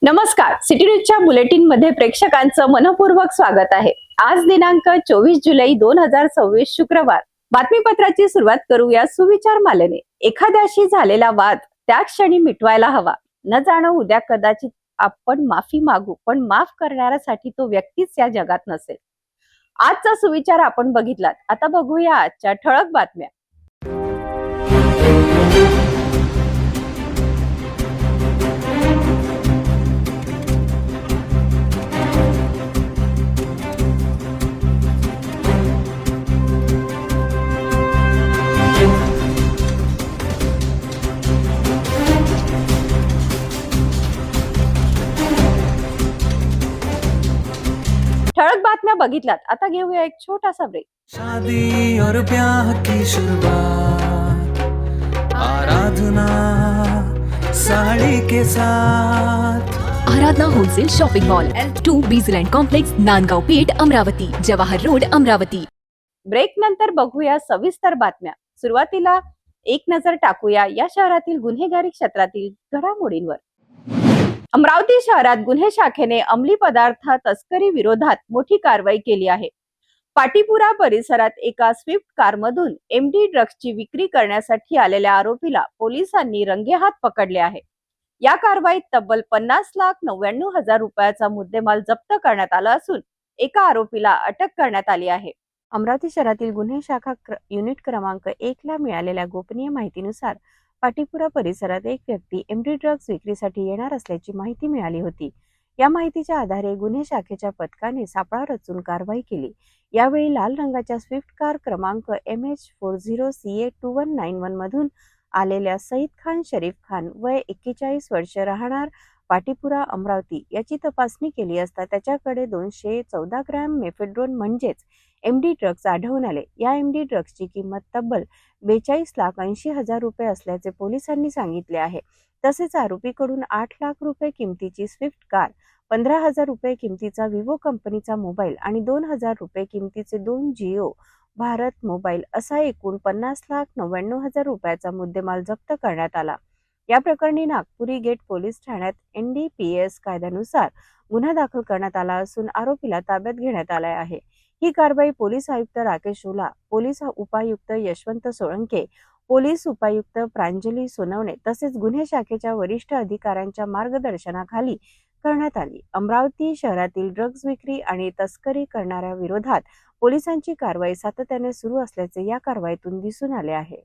नमस्कार, सिटी न्यूजच्या बुलेटिन मध्ये प्रेक्षकांचं मनपूर्वक स्वागत आहे। आज दिनांक 24 जुलै 2026 शुक्रवार। बातमीपत्राची सुरुवात करूया सुविचार मालेने। एखाद्याशी झालेला वाद त्या क्षणी मिटवायला हवा, न जाणं उद्या कदाचित आपण माफी मागू, पण माफ करणाऱ्यासाठी तो व्यक्तीच या जगात नसेल। आजचा सुविचार आपण बघितलात। आता बघूया आजच्या ठळक बातम्या। ठळक बातम्या बघितलात। आता घेऊया एक छोटासा ब्रेक। शादी और ब्याह की शुरुआत आराधना साड़ी के साथ। Aradhana wholesale shopping mall L2 बीझलँड complex, Nandgaon Peth, Amravati, Jawahar road, Amravati. Break नंतर बघूया सविस्तर बातम्या। सुरुवातीला एक नजर टाकूया या शहरातील गुन्हेगारी क्षेत्रातील घडामोडींवर। अमरावती शहरात गुन्हे शाखेने अंमली पदार्थ तस्करी विरोधात मोठी कारवाई केली आहे। पाटीपुरा परिसरात एका स्विफ्ट कारमधून एमडी ड्रग्सची विक्री करण्यासाठी आलेल्या आरोपीला पोलिसांनी रंगेहात पकडले आहे। या कारवाईत तब्बल 50,99,000 रुपयाचा मुद्देमाल जप्त करण्यात आला असून एका आरोपीला अटक करण्यात आली आहे। अमरावती शहरातील गुन्हे शाखा युनिट क्रमांक 1 ला मिळालेल्या गोपनीय माहितीनुसार पाटीपुरा परिसरात एक व्यक्ती एमडी ड्रग्ज विक्रीसाठी येणार असल्याची माहिती मिळाली होती। या माहितीच्या आधारे गुन्हे शाखेच्या पथकाने सापळा रचून कारवाई केली। यावेळी लाल रंगाच्या स्विफ्ट कार क्रमांक MH40CA2191 मधून आलेल्या सईद खान शरीफ खान वय 41 वर्ष राहणार पाटीपुरा अमरावती याची तपासणी केली असता त्याच्याकडे 214 ग्रॅम मेफेड्रोन म्हणजेच एमडी ड्रग्ज आढळून आले। या एमडी ड्रग्जची किंमत तब्बल 42,80,000 रुपये असल्याचे पोलिसांनी सांगितले आहे। तसेच आरोपीकडून 8 लाख रुपये किमतीची स्विफ्ट कार, 15,000 रुपये किमतीचा विवो कंपनीचा मोबाईल आणि 2,000 रुपये किमतीचे 2 जिओ भारत मोबाईल असा एकूण 50,99,000 रुपयाचा मुद्देमाल जप्त करण्यात आला। या प्रकरणी नागपुरी गेट पोलीस ठाण्यात NDPS कायद्यानुसार गुन्हा दाखल करण्यात आला असून आरोपीला ताब्यात घेण्यात आले आहे। ही कारवाई पोलीस आयुक्त राकेश ओला, पोलीस उपायुक्त यशवंत सोळंके, पोलीस उपायुक्त प्रांजली सोनवणे तसेच गुन्हे शाखेच्या वरिष्ठ अधिकाऱ्यांच्या मार्गदर्शनाखाली करण्यात आली। अमरावती शहरातील ड्रग्ज विक्री आणि तस्करी करणाऱ्या विरोधात पोलिसांची कारवाई सातत्याने सुरू असल्याचे या कारवाईतून दिसून आले आहे।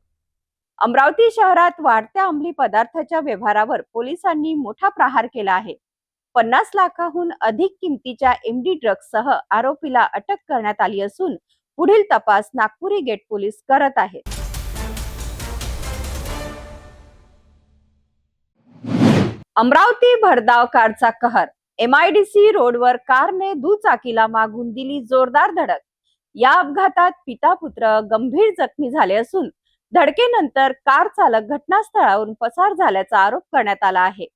अमरावती शहरात वाढत्या अंमली पदार्थाच्या व्यवहारावर पोलिसांनी मोठा प्रहार केला आहे। 50 लाखाहून अधिक किमतीच्या एमडी ड्रग्जसह आरोपीला अटक करण्यात आली असून पुढील तपास नागपुरी गेट पोलीस करत आहेत। अमरावती भरधाव कारचा कहर। MIDC रोडवर कारने दुचाकीला मागून दिली जोरदार धडक। या अपघातात पिता पुत्र गंभीर जखमी झाले असून धडकेनंतर कार चालक घटनास्थळावरून पसार झाल्याचा आरोप करण्यात आला आहे।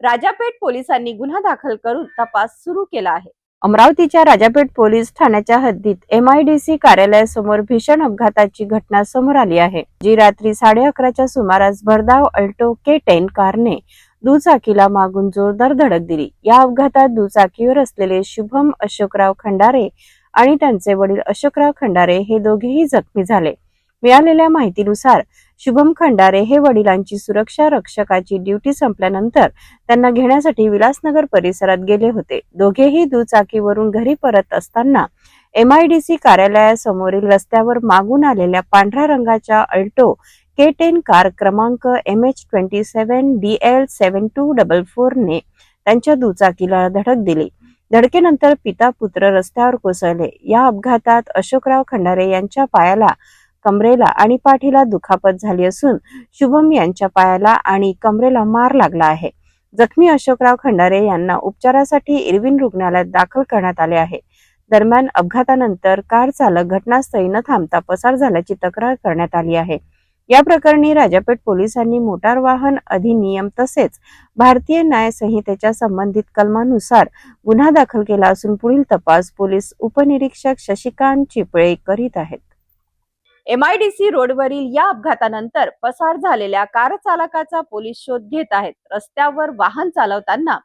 राजापेठ पोलिसांनी गुन्हा दाखल करून तपास सुरू केला आहे। अमरावतीच्या राजापेठ पोलीस ठाण्याच्या हद्दीत MIDC कार्यालयासमोर भीषण अपघाताची घटना समोर आली आहे, जी रात्री 11:30च्या सुमारास भरधाव अल्टो K10 कारने दुचाकीला मागून जोरदार धडक दिली। या अपघातात दुचाकीवर असलेले शुभम अशोकराव खंडारे आणि त्यांचे वडील अशोकराव खंडारे हे दोघेही जखमी झाले। मिळालेल्या माहितीनुसार शुभम खंडारे हे वडिलांची सुरक्षा रक्षकाची ड्युटी संपल्यानंतर त्यांना घेण्यासाठी विलासनगर परिसरात गेले होते। दोघेही दुचाकीवरून घरी परत असताना MIDC कार्यालयासमोरील रस्त्यावर मागून आलेल्या पांढऱ्या रंगाच्या अल्टो K10 कार क्रमांक MH27DL7244 ने त्यांच्या दुचाकीला धडक दिली। धडकेनंतर पिता पुत्र रस्त्यावर कोसळले। या अपघातात अशोकराव खंडारे यांच्या पायाला, कमरेला आणि पाठीला दुखापत झाली असून शुभम यांच्या पायाला आणि कमरेला मार लागला आहे। जखमी अशोकराव खंडारे यांना उपचारासाठी इरविन रुग्णालयात दाखल करण्यात आले आहे। दरम्यान अपघातानंतर कार चालक घटनास्थळी न थांबता पसार झाल्याची तक्रार करण्यात आली आहे। या प्रकरणी राजापेठ पोलिसांनी मोटार वाहन अधिनियम तसेच भारतीय न्याय संहितेच्या संबंधित कलमानुसार गुन्हा दाखल केला असून पुढील तपास पोलीस उपनिरीक्षक शशिकांत चिपळे करीत आहेत। MIDC रोडवरील या अपघातानंतर पसार झालेल्या कार चालकाचा पोलीस शोध घेत आहेत। रस्त्यावर वाहन चालवताना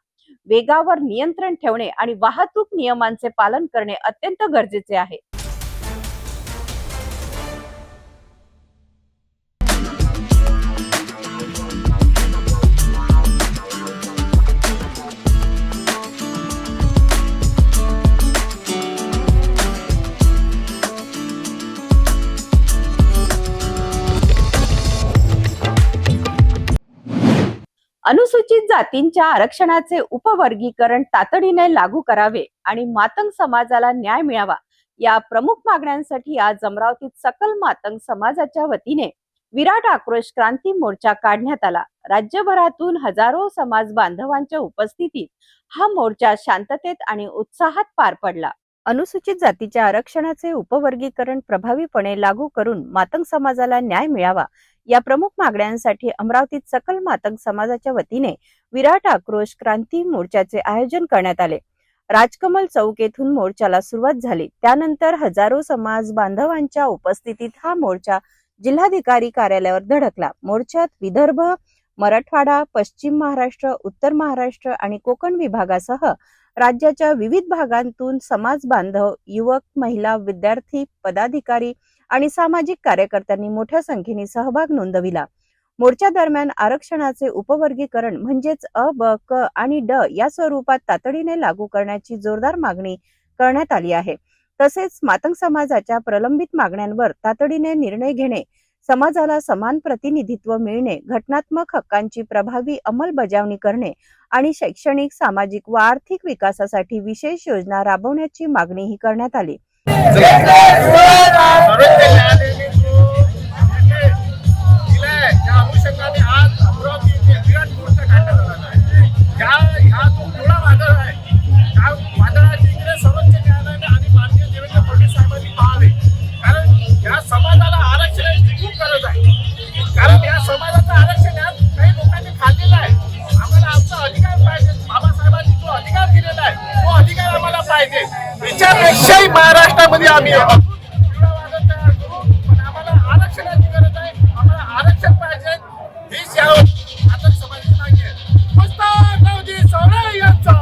वेगावर नियंत्रण ठेवणे आणि वाहतूक नियमांचे पालन करणे अत्यंत गरजेचे आहे. अनुसूचित जातींच्या आरक्षणाचे उपवर्गीकरण तातडीने लागू करावे आणि मातंग समाजाला न्याय मिळावा या प्रमुख मागण्यांसाठी आज अमरावतीत सकल मातंग समाजाच्या वतीने विराट आक्रोश क्रांती मोर्चा काढण्यात आला. राज्यभरातून हजारो समाज बांधवांच्या उपस्थितीत हा मोर्चा शांततेत आणि उत्साहात पार पडला. अनुसूचित जातीच्या आरक्षणाचे उपवर्गीकरण प्रभावीपणे लागू करून मातंग समाजाला न्याय मिळावा या प्रमुख मागण्यांसाठी अमरावतीत सकल मातंग समाजाच्या वतीने विराट आक्रोश क्रांती मोर्चाचे आयोजन करण्यात आले. राजकमल चौक येथून मोर्चाला सुरुवात झाली. त्यानंतर हजारो समाज बांधवांच्या उपस्थितीत हा मोर्चा जिल्हाधिकारी कार्यालयावर धडकला. मोर्चात विदर्भ, मराठवाडा, पश्चिम महाराष्ट्र, उत्तर महाराष्ट्र आणि कोकण विभागासह राज्याच्या विविध भागांतून समाज बांधव, युवक, महिला, विद्यार्थी, पदाधिकारी आणि सामाजिक कार्यकर्त्यांनी मोठ्या संख्येने सहभाग नोंदविला. मोर्चा दरम्यान आरक्षणाचे उपवर्गीकरण म्हणजेच अ, ब, क आणि ड या स्वरूपात तातडीने लागू करण्याची जोरदार मागणी करण्यात आली आहे. तसेच मातंग समाजाच्या प्रलंबित मागण्यांवर तातडीने निर्णय घेणे, समाजाला समान प्रतिनिधित्व मिळणे, घटनात्मक हक्कांची प्रभावी अंमलबजावणी करणे आणि शैक्षणिक, सामाजिक व आर्थिक विकासासाठी विशेष योजना राबवण्याची मागणीही करण्यात आली. त्यापेक्षाही महाराष्ट्रामध्ये आम्ही आम्हाला आरक्षणाची गरज आहे. आम्हाला आरक्षण पाहिजे. हीच या आता समाजाची मागणी आहे. पुस्तक नवजी सोनवणे यांचा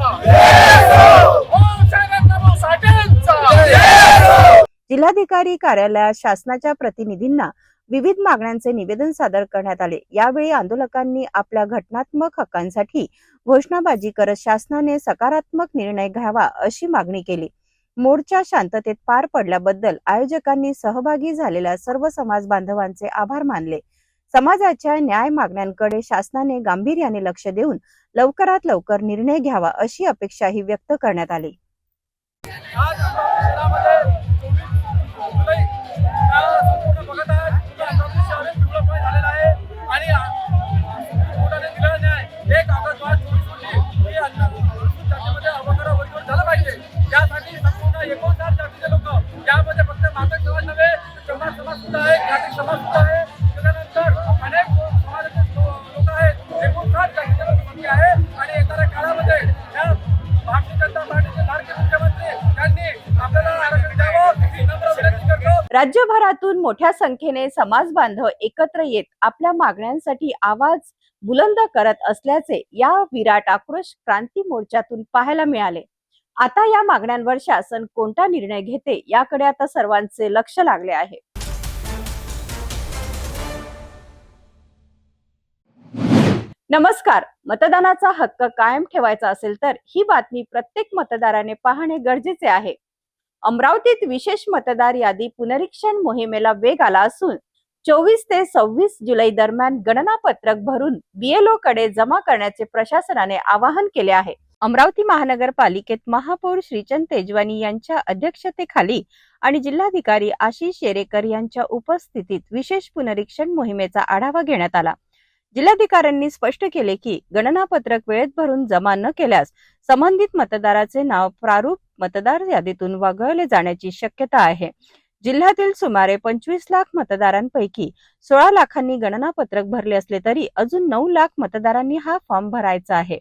जिल्हाधिकारी कार्यालयात शासनाच्या प्रतिनिधींना विविध मागण्यांचे निवेदन सादर करण्यात आले. यावेळी आंदोलकांनी आपल्या घटनात्मक हक्कांसाठी घोषणाबाजी करत शासनाने सकारात्मक निर्णय घ्यावा अशी मागणी केली. मोर्चा शांततेत पार पडल्याबद्दल आयोजकांनी सहभागी झालेल्या सर्व समाज बांधवांचे आभार मानले. समाजाच्या न्याय मागण्यांकडे शासनाने गांभीर्याने लक्ष देऊन लवकरात लवकर निर्णय घ्यावा अशी अपेक्षाही व्यक्त करण्यात आली. राज्यभरातून मोठ्या संख्येने समाज बांधव एकत्र येत आपल्या मागण्यांसाठी आवाज बुलंद करत असल्याचे या विराट आक्रोश क्रांती मोर्चातून पाहायला मिळाले. आता या मागण्यांवर शासन कोणता निर्णय घेते याकडे आता सर्वांचे लक्ष लागले आहे. नमस्कार. मतदानाचा हक्क कायम ठेवायचा असेल तर ही बातमी प्रत्येक मतदाराने पाहणे गरजेचे आहे. अमरावतीत विशेष मतदार यादी पुनरीक्षण मोहिमेला वेग आला असून 24 ते 26 जुलै दरम्यान गणना पत्रक भरून BLO कडे जमा करण्याचे प्रशासनाने आवाहन केले आहे. अमरावती महानगरपालिकेत महापौर श्रीचंद तेजवानी यांच्या अध्यक्षतेखाली आणि जिल्हाधिकारी आशिष शेरेकर यांच्या उपस्थितीत विशेष पुनरीक्षण मोहिमेचा आढावा घेण्यात आला. जिल्हाधिकाऱ्यांनी स्पष्ट केले की गणना पत्रक वेळेत भरून जमा न केल्यास संबंधित मतदाराचे नाव प्रारूप मतदार यादीतून वगळले जाण्याची शक्यता आहे. जिल्ह्यातील सुमारे 25 लाख मतदारांपैकी 16 लाखांनी गणना पत्रक भरले असले तरी अजून 9 लाख मतदारांनी हा फॉर्म भरायचा आहे.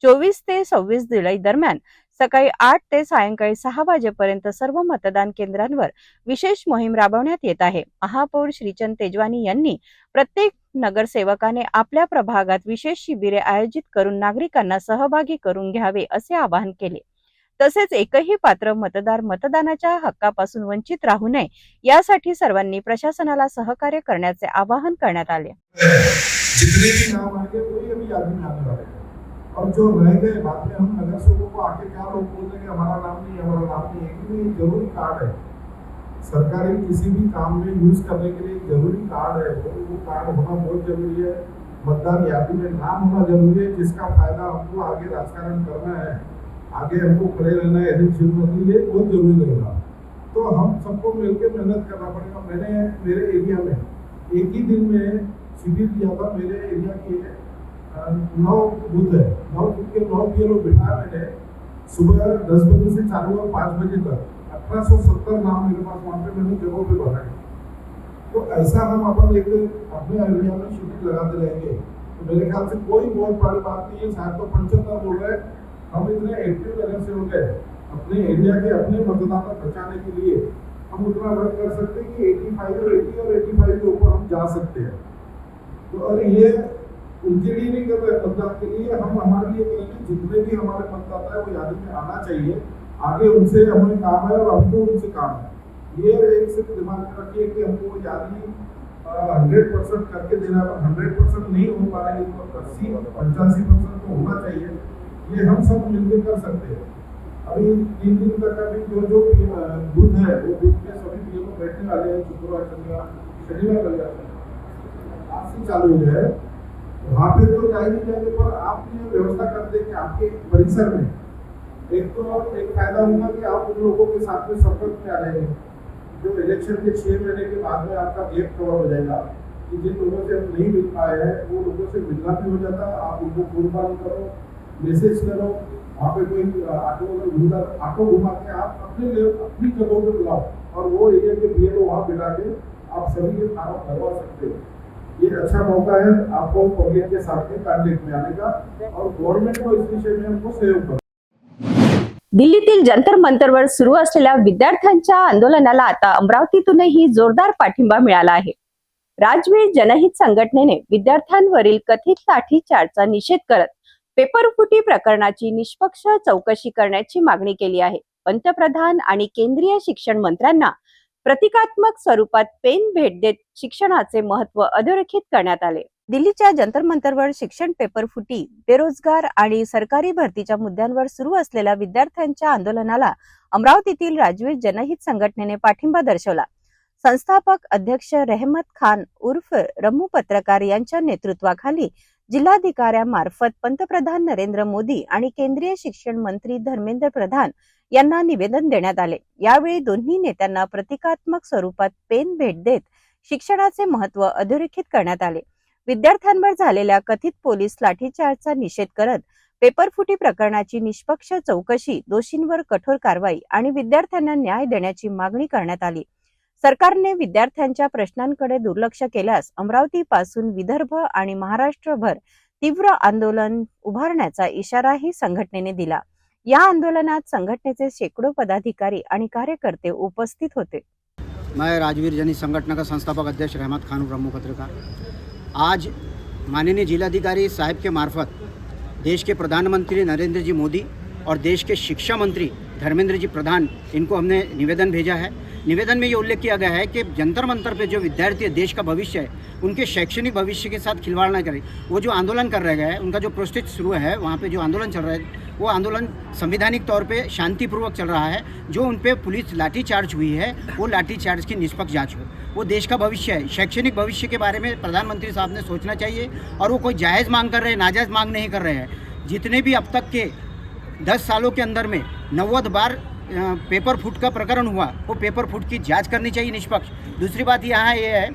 24 ते 26 जुलै दरम्यान सकाळी 8 ते सायंकाळी 6 वाजेपर्यंत सर्व मतदान केंद्रांवर विशेष मोहीम राबवण्यात येत आहे. महापौर श्रीचंद तेजवानी यांनी प्रत्येक नगरसेवकाने आपल्या प्रभागात विशेष शिबिरे आयोजित करून नागरिकांना सहभागी करून घ्यावे असे आवाहन केले. तसेच एकही पात्र मतदार मतदानाच्या हक्कापासून वंचित राहू नये यासाठी सर्वांनी प्रशासनाला सहकार्य करण्याचे आवाहन करण्यात आले. जितने भी नाम आएंगे कोई अभी याद नहीं आने वाले और जो रह गए बाद में हम नगर सेवकों को आके क्या लोग बोलते हैं हमारा नाम नहीं है, हमारा नाम नहीं है, क्योंकि जरूरी कार्ड है सरकारी किसी भी काम में यूज करने के लिए जरूरी कार्ड है, तो वो कार्ड होना बहुत जरूरी है। मतदान यादी में नाम होना जरूरी है, जिसका फायदा हमको आगे राजकारण करना है, आगे हमको खड़े रहना है, ये बहुत जरूरी रहेगा। तो हम सबको मिलकर मेहनत करना पड़ेगा। मैंने मेरे एरिया में एक ही दिन में शिविर दिया था। मेरे एरिया के 9 बूथ है, 9 बूथ के 9 बीएलओ बिठाया मैंने। सुबह 10 बजे से चालू और 5 बजे तक 1870 नाम मेरे पास वहाँ पे मैंने जगहों पे भराए। तो ऐसा हम अपन एक अपने एरिया में शिविर लगाते रहेंगे तो मेरे ख्याल से कोई बहुत बड़ी बात नहीं है। शायद तो 75 बोल रहे हैं, हम इतने एक्टिव नगर से हो गए अपने एरिया के अपने मतदाता बचाने के लिए हम उतना वर्क कर सकते हैं कि 85 और 80 और 85 के ऊपर हम जा सकते हैं। तो और ये उनके लिए नहीं कर रहे मतदान के लिए, हम हमारे लिए करेंगे। जितने भी हमारे मतदाता है वो यादी में आना चाहिए, आगे उनसे हमें काम है और हमको उनसे काम है। ये एक सिर्फ दिमाग में रखिए कि हमको यादी 100% करके देना, 100% नहीं हो पा रहा है तो 80-85% तो होना चाहिए। ये हम सब मिलकर कर सकते हैं। अभी 3 दिन तक अभी जो बूथ है वो बूथ में सभी पीएमओ बैठने वाले हैं। शुक्रवार शनिवार लग जाते हैं, आज से चालू हो गया है। वहाँ पे तो जाए नहीं जाएंगे, पर आप ये व्यवस्था कर दें कि आपके परिसर में एक फायदा होगा कि आप उन लोगों के साथ में संपर्क में आ जाएंगे। जो इलेक्शन के 6 महीने के बाद में आपका गैप कवर हो जाएगा कि जिन लोगों से हम नहीं मिल पाए हैं वो लोगों से मिलना भी हो जाता है। आप उनको फोन करो, मैसेज करो, वहाँ पे कोई ऑटो घुमा के आप अपनी जगहों पे बुलाओ और वो एरिया के बीएलओ वहाँ बिठा के आप सभी के फॉर्म भरवा सकते हो। ये अच्छा मौका है आपको पब्लिक के साथ में कॉन्टेक्ट में आने का और गवर्नमेंट को इस विषय में हमको सहयोग करना। दिल्लीतील जंतर मंतरवर सुरू असलेल्या विद्यार्थ्यांच्या आंदोलनाला आता अमरावतीतूनही जोरदार पाठिंबा मिळाला आहे. राजवीर जनहित संघटनेने विद्यार्थ्यांवरील कथित लाठीचार्जचा निषेध करत पेपरफुटी प्रकरणाची निष्पक्ष चौकशी करण्याची मागणी केली आहे. पंतप्रधान आणि केंद्रीय शिक्षण मंत्र्यांना प्रतिकात्मक स्वरूपात पेन भेट देत शिक्षणाचे महत्त्व अधोरेखित करण्यात आले. दिल्लीच्या जंतर मंतरवर शिक्षण पेपरफुटी, बेरोजगार आणि सरकारी भरतीच्या मुद्द्यांवर सुरू असलेल्या विद्यार्थ्यांच्या आंदोलनाला अमरावतीतील राजवीर जनहित संघटनेने पाठिंबा दर्शवला. संस्थापक अध्यक्ष रहमत खान उर्फ रम्मू पत्रकार यांच्या नेतृत्वाखाली जिल्हाधिकाऱ्यांमार्फत पंतप्रधान नरेंद्र मोदी आणि केंद्रीय शिक्षण मंत्री धर्मेंद्र प्रधान यांना निवेदन देण्यात आले. यावेळी दोन्ही नेत्यांना प्रतिकात्मक स्वरूपात पेन भेट देत शिक्षणाचे महत्त्व अधोरेखित करण्यात आले. विद्यार्थ्यांवर झालेल्या कथित पोलीस लाठीचार्जचा निषेध करत पेपरफुटी प्रकरणाची निष्पक्ष चौकशी, दोषींवर कठोर कारवाई आणि विद्यार्थ्यांना न्याय देण्याची मागणी करण्यात आली. सरकारने विद्यार्थ्यांच्या प्रश्नांकडे दुर्लक्ष केल्यास अमरावतीपासून विदर्भ आणि महाराष्ट्रभर तीव्र आंदोलन उभारण्याचा इशाराही संघटनेने दिला. या आंदोलनात संघटनेचे शेकडो पदाधिकारी आणि कार्यकर्ते उपस्थित होते. मैं राजवीर जनहित संगठन का संस्थापक अध्यक्ष रहमत खान रम्मू पत्रकार आज माननीय जिलाधिकारी साहब के मार्फत देश के प्रधानमंत्री नरेंद्र जी मोदी और देश के शिक्षा मंत्री धर्मेंद्र जी प्रधान इनको हमने निवेदन भेजा है। निवेदन में ये उल्लेख किया गया है कि जंतर मंतर पे जो विद्यार्थी है, देश का भविष्य है, उनके शैक्षणिक भविष्य के साथ खिलवाड़ ना करें। वो जो आंदोलन कर रहे हैं, उनका जो प्रोटेस्ट शुरू है, वहाँ पे जो आंदोलन चल रहा है वो आंदोलन संवैधानिक तौर पे शांतिपूर्वक चल रहा है। जो उन पे पुलिस लाठीचार्ज हुई है वो लाठीचार्ज की निष्पक्ष जांच हो। वो देश का भविष्य है, शैक्षणिक भविष्य के बारे में प्रधानमंत्री साहब ने सोचना चाहिए और वो कोई जायज़ मांग कर रहे हैं, नाजायज़ मांग नहीं कर रहे हैं। जितने भी अब तक के 10 सालों के अंदर में 90 बार पेपर फुट का प्रकरण हुआ, वो पेपर फुट की जांच करनी चाहिए निष्पक्ष। दूसरी बात यहाँ ये है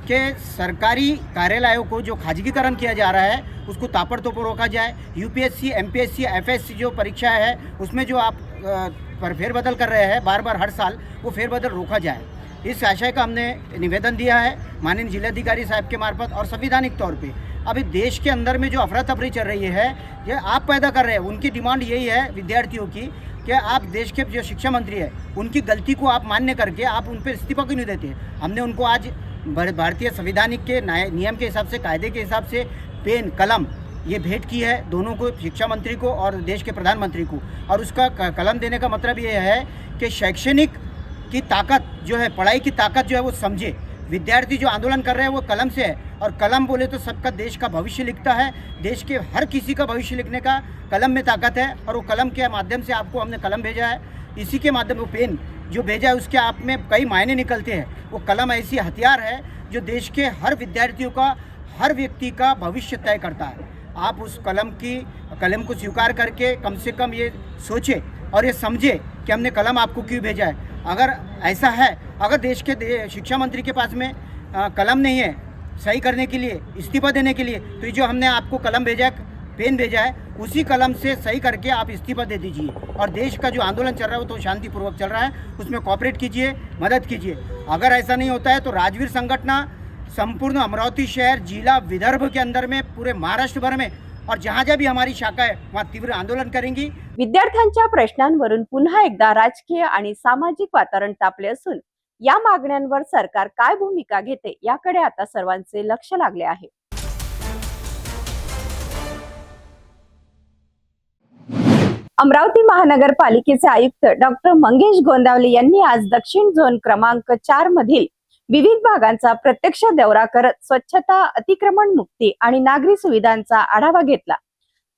कि सरकारी कार्यालयों को जो खाजगीकरण किया जा रहा है उसको ताबड़तोड़ रोका जाए। यूपीएससी, एमपीएससी, एफएससी जो परीक्षा है उसमें जो आप फेरबदल कर रहे हैं बार बार हर साल, वो फेरबदल रोका जाए। इस आशय का हमने निवेदन दिया है माननीय जिलाधिकारी साहब के मार्फत। और संवैधानिक तौर पे अभी देश के अंदर में जो अफरा तफरी चल रही है, ये आप पैदा कर रहे हैं। उनकी डिमांड यही है विद्यार्थियों की कि आप देश के जो शिक्षा मंत्री है उनकी गलती को आप मान्य करके आप उन पर इस्तीफा क्यों नहीं देते। हमने उनको आज भारतीय संविधानिक के नियम के हिसाब से, कायदे के हिसाब से पेन कलम ये भेंट की है दोनों को, शिक्षा मंत्री को और देश के प्रधानमंत्री को। और उसका कलम देने का मतलब ये है कि शैक्षणिक की ताकत जो है, पढ़ाई की ताकत जो है वो समझे। विद्यार्थी जो आंदोलन कर रहे हैं वो कलम से है, और कलम बोले तो सबका देश का भविष्य लिखता है। देश के हर किसी का भविष्य लिखने का कलम में ताकत है, और वो कलम के माध्यम से आपको हमने कलम भेजा है। इसी के माध्यम, वो पेन जो भेजा है उसके आप में कई मायने निकलते हैं। वो कलम ऐसी हथियार है जो देश के हर विद्यार्थियों का, हर व्यक्ति का भविष्य तय करता है। आप उस कलम को स्वीकार करके कम से कम ये सोचे और ये समझे कि हमने कलम आपको क्यों भेजा है। अगर ऐसा है, अगर देश के शिक्षा मंत्री के पास में कलम नहीं है सही करने के लिए, इस्तीफा देने के लिए, तो ये जो हमने आपको कलम भेजा है, पेन भेजा है, उसी कलम से सही करके आप इस्तीफा दे दीजिए। और देश का जो आंदोलन चल रहा है वो तो शांतिपूर्वक चल रहा है, उसमें कोऑपरेट कीजिए, मदद कीजिए। अगर ऐसा नहीं होता है तो राजवीर संघटना संपूर्ण अमरावती शहर, जिला, विदर्भ के अंदर में, पूरे महाराष्ट्र भर में और जहाँ जहाँ भी हमारी शाखा है वहाँ तीव्र आंदोलन करेंगी। विद्यार्थ्यांच्या प्रश्नांवरून पुन्हा एकदा राजकीय आणि सामाजिक वातावरण तापले असून या मागण्यांवर सरकार काय भूमिका घेते याकडे आता सर्वांचे लक्ष लागले आहे। अमरावती महानगरपालिकेचे आयुक्त डॉक्टर मंगेश गोंदावले यांनी आज दक्षिण झोन क्रमांक 4 मधील विविध भागांचा प्रत्यक्ष दौरा करत स्वच्छता, अतिक्रमण मुक्ती आणि नागरी सुविधांचा आढावा घेतला।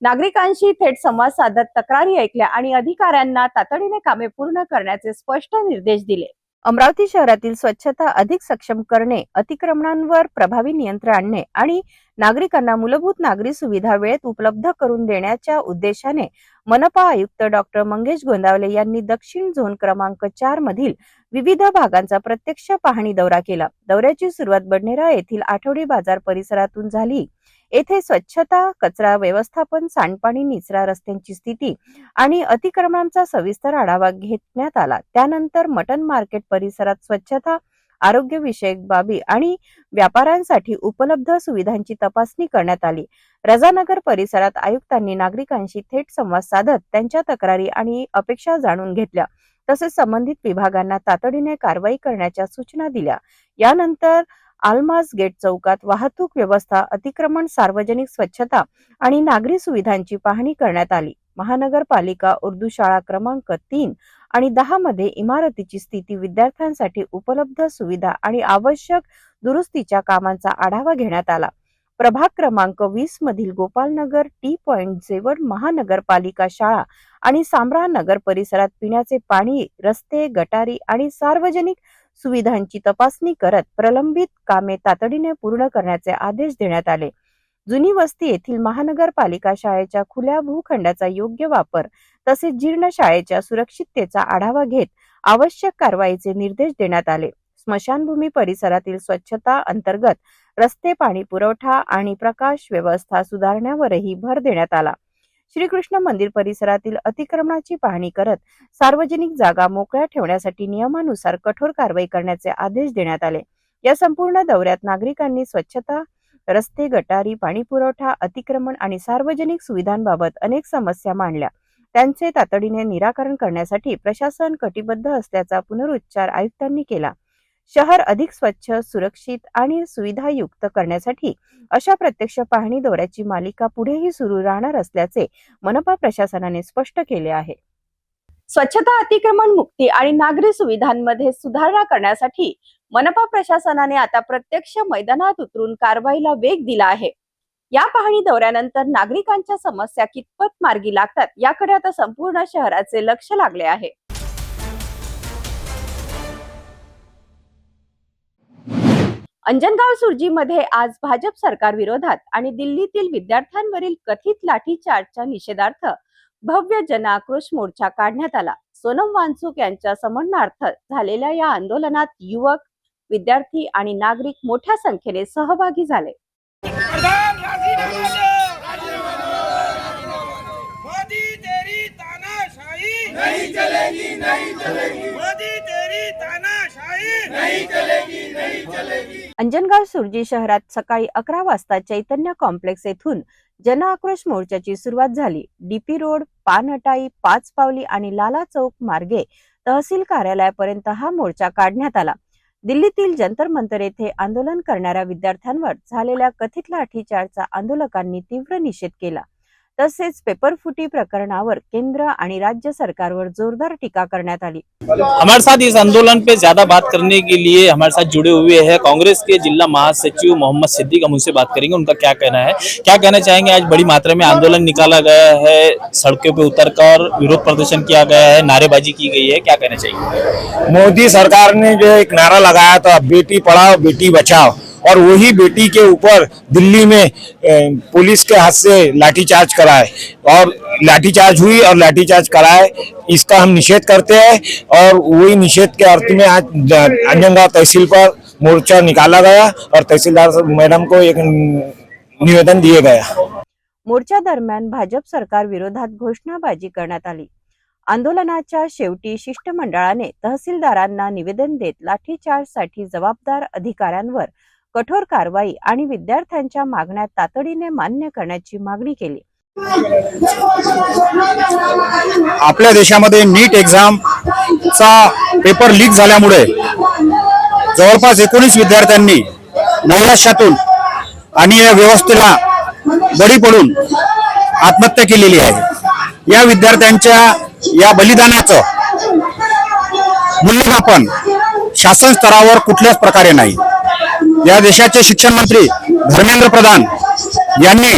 नागरिकांशी थेट संवाद साधत तक्रारी ऐकल्या आणि अधिकाऱ्यांना तातडीने कामे पूर्ण करण्याचे स्पष्ट निर्देश दिले। अमरावती शहरातील स्वच्छता अधिक सक्षम करणे, अतिक्रमणांवर प्रभावी नियंत्रण आणणे आणि नागरिकांना मूलभूत नागरी सुविधा वेळेत उपलब्ध करून देण्याच्या उद्देशाने मनपा आयुक्त डॉक्टर मंगेश गोंदावले यांनी दक्षिण झोन क्रमांक 4 मधील विविध भागांचा प्रत्यक्ष पाहणी दौरा केला। दौऱ्याची सुरुवात बडनेरा येथील आठवडी बाजार परिसरातून झाली। येथे स्वच्छता, कचरा व्यवस्थापन, सांडपाणी, निचरा, रस्त्यांची स्थिती आणि अतिक्रमणांचा सविस्तर आढावा घेण्यात आला। त्यानंतर मटन मार्केट परिसरात स्वच्छता, आरोग्यविषयक बाबी आणि व्यापाऱ्यांसाठी उपलब्ध सुविधांची तपासणी करण्यात आली। रजानगर परिसरात आयुक्तांनी नागरिकांशी थेट संवाद साधत त्यांच्या तक्रारी आणि अपेक्षा जाणून घेतल्या, तसेच संबंधित विभागांना तातडीने कारवाई करण्याच्या सूचना दिल्या। यानंतर आलमास गेट चौकात वाहतूक व्यवस्था, अतिक्रमण, सार्वजनिक स्वच्छता आणि नागरी सुविधांची पाहणी करण्यात आली। महानगरपालिका उर्दू शाळा क्रमांक 3 आणि 10 मध्ये इमारतीची स्थिती, विद्यार्थ्यांसाठी उपलब्ध सुविधा आणि आवश्यक दुरुस्तीच्या कामांचा आढावा घेण्यात आला। प्रभाग क्रमांक 20 मधील गोपालनगर, टी पॉइंट, जेवड महानगरपालिका शाळा आणि सांब्रा नगर परिसरात पिण्याचे पाणी, रस्ते, गटारी आणि सार्वजनिक सुविधांची तपासणी करत प्रलंबित कामे तातडीने पूर्ण करण्याचे आदेश देण्यात आले। जुनी वस्ती येथील महानगरपालिका शाळेच्या खुल्या भूखंडाचा योग्य वापर तसेच जीर्ण शाळेच्या सुरक्षिततेचा आढावा घेत आवश्यक कारवाईचे निर्देश देण्यात आले। स्मशानभूमी परिसरातील स्वच्छता अंतर्गत रस्ते, पाणी पुरवठा आणि प्रकाश व्यवस्था सुधारण्यावरही भर देण्यात आला। श्रीकृष्ण मंदिर परिसरातील अतिक्रमणाची पाहणी करत सार्वजनिक जागा मोकळ्या ठेवण्यासाठी नियमानुसार कठोर कारवाई करण्याचे आदेश देण्यात आले। या संपूर्ण दौऱ्यात नागरिकांनी स्वच्छता, रस्ते, गटारी, पाणी पुरवठा, अतिक्रमण आणि सार्वजनिक सुविधांबाबत अनेक समस्या मांडल्या। त्यांचे तातडीने निराकरण करण्यासाठी प्रशासन कटिबद्ध असल्याचा पुनरुच्चार आयुक्तांनी केला। शहर अधिक स्वच्छ, सुरक्षित आणि सुविधायुक्त करण्यासाठी अशा प्रत्यक्ष पाहणी दौऱ्याची मालिका पुढेही सुरू राहणार असल्याचे मनपा प्रशासनाने स्पष्ट केले आहे। स्वच्छता, अतिक्रमण मुक्ती आणि नागरी सुविधांमध्ये सुधारणा करण्यासाठी मनपा प्रशासनाने आता प्रत्यक्ष मैदानात उतरून कारवाईला वेग दिला आहे। या पाहणी दौऱ्यानंतर नागरिकांच्या समस्या कितपत मार्गी लागतात याकडे आता संपूर्ण शहराचे लक्ष लागले आहे। अंजनगाव सुर्जीमध्ये आज भाजप सरकार विरोधात आणि दिल्लीतील विद्यार्थ्यांवरील कथित लाठीचार्जच्या निषेधार्थ भव्य जनआक्रोश मोर्चा काढण्यात आला। सोनम वांगचुक यांच्या समर्थनार्थ झालेल्या या आंदोलनात युवक, विद्यार्थी आणि नागरिक मोठ्या संख्येने सहभागी झाले। मोदी तेरी तानाशाही नहीं चलेगी, नहीं चलेगी। मोदी तेरी तानाशाही अंजनगाव सुरजी शहरात सकाळी 11 वाजता चैतन्य कॉम्प्लेक्स येथून जन आक्रोश मोर्चाची सुरुवात झाली. डीपी रोड, पानहटाई, 5 पावली आणि लाला चौक मार्गे तहसील कार्यालयापर्यंत हा मोर्चा काढण्यात आला. दिल्लीतील जंतर मंतर येथे आंदोलन करणाऱ्या विद्यार्थ्यांवर झालेल्या कथित लाठीचार्जचा आंदोलकांनी तीव्र निषेध केला. तसेच पेपरफुटी प्रकरणावर केंद्र आणि राज्य सरकारवर जोरदार टीका करण्यात आली. हमारे साथ इस आंदोलन पे ज्यादा बात करने के लिए हमारे साथ जुड़े हुए हैं कांग्रेस के जिला महासचिव मोहम्मद सिद्दीक। हम उनसे बात करेंगे, उनका क्या कहना है, क्या कहना चाहेंगे। आज बड़ी मात्रा में आंदोलन निकाला गया है, सड़कों पे उतरकर विरोध प्रदर्शन किया गया है, नारेबाजी की गई है, क्या कहना चाहिए। मोदी सरकार ने जो एक नारा लगाया था, बेटी पढ़ाओ बेटी बचाओ, और वही बेटी के ऊपर दिल्ली में पुलिस के हाथ से लाठीचार्ज कराए और लाठीचार्ज हुई और लाठीचार्ज कराए, इसका हम निषेध करते हैं। और वही निषेध के अर्थ में आज अंजनगांव तहसील पर मोर्चा निकाला गया और तहसीलदार मैडम को एक निवेदन दिए गया। मोर्चा दरम्यान भाजप सरकार विरोधात घोषणाबाजी करण्यात आली. आंदोलनाच्या शेवटी शिष्टमंडळाने तहसीलदारांना निवेदन देत लाठीचार्जसाठी जबाबदार अधिकाऱ्यांवर कठोर कारवाई आणि विद्यार्थ्यांच्या मागण्या तातडीने मान्य करण्याची मागणी केली. आपल्या देशामध्ये नीट एक्झामचा पेपर लीक झाल्यामुळे जवळपास 19 विद्यार्थ्यांनी नैराश्यातून आणि या व्यवस्थेला बळी पडून आत्महत्या केलेली आहे. या विद्यार्थ्यांच्या या बलिदानाचं मूल्यमापन शासन स्तरावर कुठल्याच प्रकारे नाही. या देशाचे शिक्षण मंत्री धर्मेंद्र प्रधान यांनी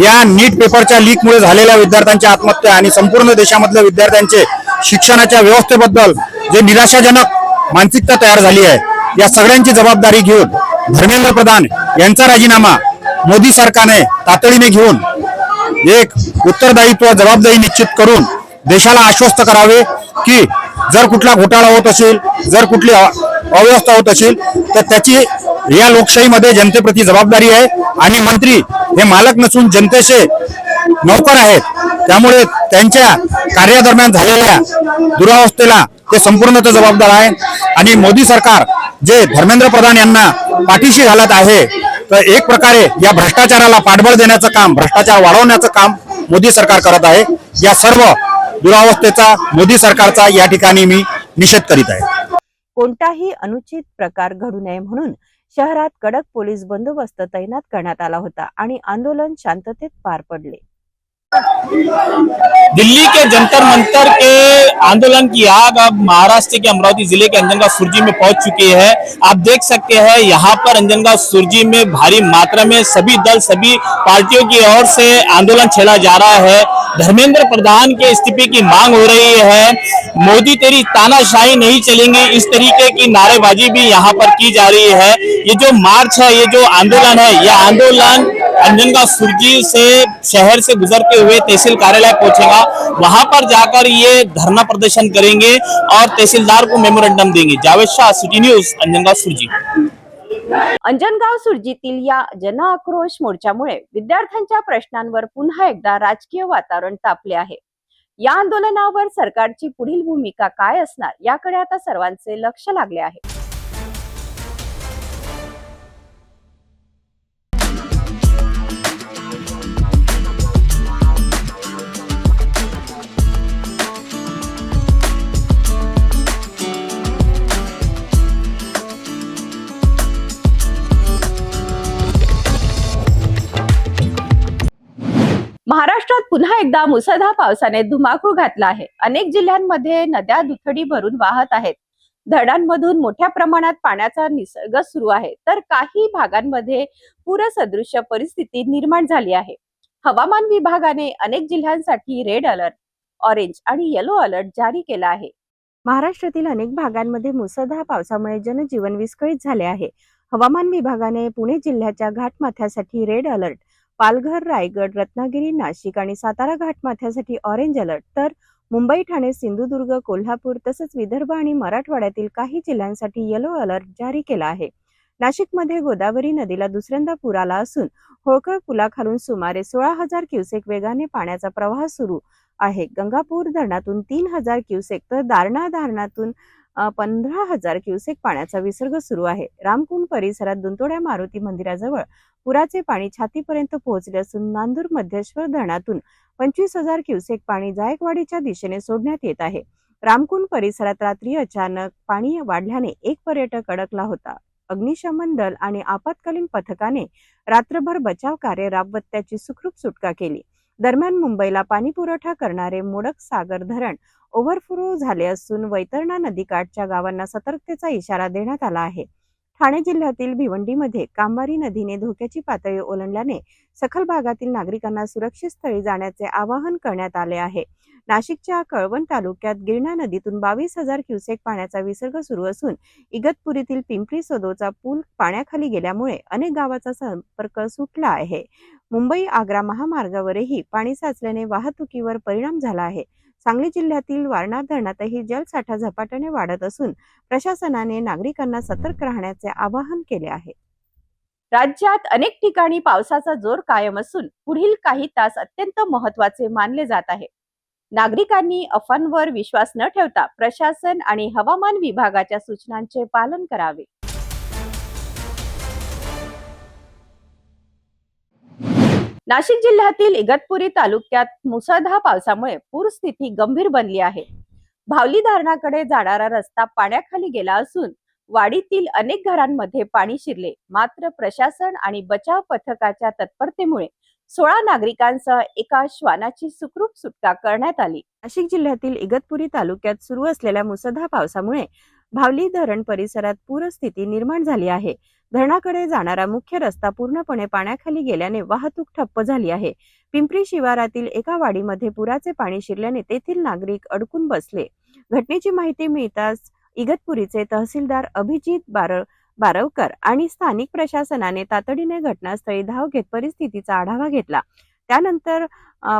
या नीट पेपरच्या लीकमुळे झालेल्या विद्यार्थ्यांच्या आत्महत्या आणि संपूर्ण देशामधल्या विद्यार्थ्यांचे शिक्षणाच्या व्यवस्थेबद्दल जे निराशाजनक मानसिकता तयार झाली आहे, या सगळ्यांची जबाबदारी घेऊन धर्मेंद्र प्रधान यांचा राजीनामा मोदी सरकारने तातडीने घेऊन एक उत्तरदायित्व जबाबदारी निश्चित करून देशाला आश्वस्त करावे की जर कुठला घोटाळा होत असेल, जर कुठली अव्यवस्था होत असेल तर त्याची या लोकशाहीमध्ये जनतेप्रती जबाबदारी आहे आणि मंत्री हे मालक नसून जनतेचे नौकर आहेत. त्यामुळे त्यांच्या कार्यादरम्यान झालेल्या दुरावस्थेला ते संपूर्णतः जबाबदार आहे. आणि मोदी सरकार जे धर्मेंद्र प्रधान यांना पाठीशी घालत आहे, तर एक प्रकारे या भ्रष्टाचाराला पाठबळ देण्याचं काम, भ्रष्टाचार वाढवण्याचं काम मोदी सरकार करत आहे. या सर्व दुरावस्थेचा मोदी सरकारचा या ठिकाणी मी निषेध करीत आहे. कोणताही अनुचित प्रकार घडू नये म्हणून शहरात कडक पोलीस बंदोबस्त तैनात करण्यात आला होता आणि आंदोलन शांततेत पार पडले. दिल्ली के जंतर मंतर के आंदोलन की आग अब महाराष्ट्र के अमरावती जिले के अंजनगांव सुरजी में पहुंच चुकी है। आप देख सकते हैं यहाँ पर अंजनगांव सुरजी में भारी मात्रा में सभी दल, सभी पार्टियों की ओर से आंदोलन छेड़ा जा रहा है। धर्मेंद्र प्रधान के इस्तीफे की मांग हो रही है। मोदी तेरी तानाशाही नहीं चलेंगे, इस तरीके की नारेबाजी भी यहाँ पर की जा रही है। ये जो मार्च है, ये जो आंदोलन है, यह आंदोलन अंजनगांव सुरजी से शहर से गुजरते हुए तहसील कार्यालय पहुंचेगा। वहां पर जाकर ये धरना प्रदर्शन करेंगे और तहसीलदार को मेमोरेंडम देंगे। जावेद शाह, सिटी न्यूज, अंजनगांव सुरजी। अंजनगाव सुरजीतील या जन आक्रोश मोर्चामुळे विद्यार्थ्यांच्या प्रश्नांवर पुन्हा एकदा राजकीय वातावरण तापले आहे. या आंदोलनावर सरकारची पुढील भूमिका काय असणार याकडे आता सर्वांचे लक्ष लागले आहे. महाराष्ट्रात पुन्हा एकदा मुसळधार पावसाने धुमाकूळ घातला आहे. अनेक जिल्ह्यांमध्ये नद्या दुथडी भरून वाहत आहेत. धरणांमधून मोठ्या प्रमाणात पाण्याचा निसर्ग सुरू आहे, तर काही भागांमध्ये पूरसदृश परिस्थिती निर्माण झाली आहे. हवामान विभागाने अनेक जिल्ह्यांसाठी रेड अलर्ट, ऑरेंज आणि येलो अलर्ट जारी केला आहे. महाराष्ट्रातील अनेक भागांमध्ये मुसळधार पावसामुळे जनजीवन विस्कळीत झाले आहे. हवामान विभागाने पुणे जिल्ह्याच्या घाटमाथ्यासाठी रेड अलर्ट, पालघर, रायगड, रत्नागिरी, नाशिक आणि सातारा घाटमाथ्यासाठी ऑरेंज अलर्ट, तर मुंबई, ठाणे, सिंधुदुर्ग, कोल्हापूर तसंच विदर्भ आणि मराठवाड्यातील काही जिल्ह्यांसाठी येलो अलर्ट जारी केला आहे. नाशिकमध्ये गोदावरी नदीला दुसऱ्यांदा पूर आला असून होळकर पुलाखालून सुमारे 16,000 क्युसेक वेगाने पाण्याचा प्रवाह सुरू आहे. गंगापूर धरणातून 3,000 क्युसेक तर दारणा धरणातून 15,000 क्युसेक पाण्याचा विसर्ग सुरू आहे. रामकुंड परिसरात दुंतोड्या मारुती मंदिराजवळ पुराचे पाणी छातीपर्यंत पोहोचले असून नांदूर मध्येश्वर धरणातून 25,000 क्युसेक पाणी जायकवाडीच्या दिशेने सोडण्यात येत आहे. रामकुंड परिसरात रात्री अचानक पाणी वाढल्याने एक पर्यटक अडकला होता. अग्निशमन दल आणि आपत्कालीन पथकाने रात्रभर बचाव कार्य राबवत त्याची सुखरूप सुटका केली. दरम्यान मुंबईला पाणी पुरवठा करणारे मोडक सागर धरण ओव्हरफ्लो झाले असून वैतरणा नदीकाठच्या गावांना सतर्कतेचा इशारा देण्यात आला आहे. ठाणे जिल्ह्यातील भिवंडीमध्ये कांबारी नदीने धोक्याची पातळी ओलांडल्याने सखल भागातील नागरिकांना सुरक्षित स्थळी जाण्याचे आवाहन करण्यात आले आहे. नाशिकच्या कळवण तालुक्यात गिरणा नदीतून 22,000 क्युसेक पाण्याचा विसर्ग सुरू असून इगतपुरीतील पिंपरी सदोचा पूल पाण्याखाली गेल्यामुळे अनेक गावांचा संपर्क सुटला आहे. मुंबई आग्रा महामार्गावरही पाणी साचल्याने वाहतुकीवर परिणाम झाला आहे. सांगली जिल्ह्यातील वारणा धरणातही जलसाठा झपाट्याने वाढत असून प्रशासनाने नागरिकांना सतर्क राहण्याचे आवाहन केले आहे. राज्यात अनेक ठिकाणी पावसाचा जोर कायम असून पुढील काही तास अत्यंत महत्त्वाचे मानले जात आहे. नागरिकांनी अफवांवर विश्वास न ठेवता प्रशासन आणि हवामान विभागाच्या सूचनांचे पालन करावे. नाशिक जिल्ह्यातील इगतपुरी तालुक्यात मुसळधार पावसामुळे पूरस्थिती गंभीर बनली आहे. भावली धरणाकडे जाणारा रस्ता पाण्याखाली गेला असून वाडीतील अनेक घरांमध्ये पाणी शिरले. मात्र प्रशासन आणि बचाव पथकाच्या तत्परतेमुळे 16 नागरिकांसह एका श्वानाची सुखरूप सुटका करण्यात आली. नाशिक जिल्ह्यातील इगतपुरी तालुक्यात सुरू असलेल्या मुसळधार पावसामुळे भावली धरण परिसरात पूरस्थिती निर्माण झाली आहे. धरणाकडे जाणारा मुख्य रस्ता पूर्णपणे पाण्याखाली गेल्याने वाहतूक ठप्प झाली आहे. पिंपरी शिवारातील एका वाडीमध्ये पुराचे पाणी शिरल्याने तेथील नागरिक अडकून बसले. घटनेची माहिती मिळताच इगतपुरीचे तहसीलदार अभिजित बारवकर आणि स्थानिक प्रशासनाने तातडीने घटनास्थळी धाव घेत परिस्थितीचा आढावा घेतला. त्यानंतर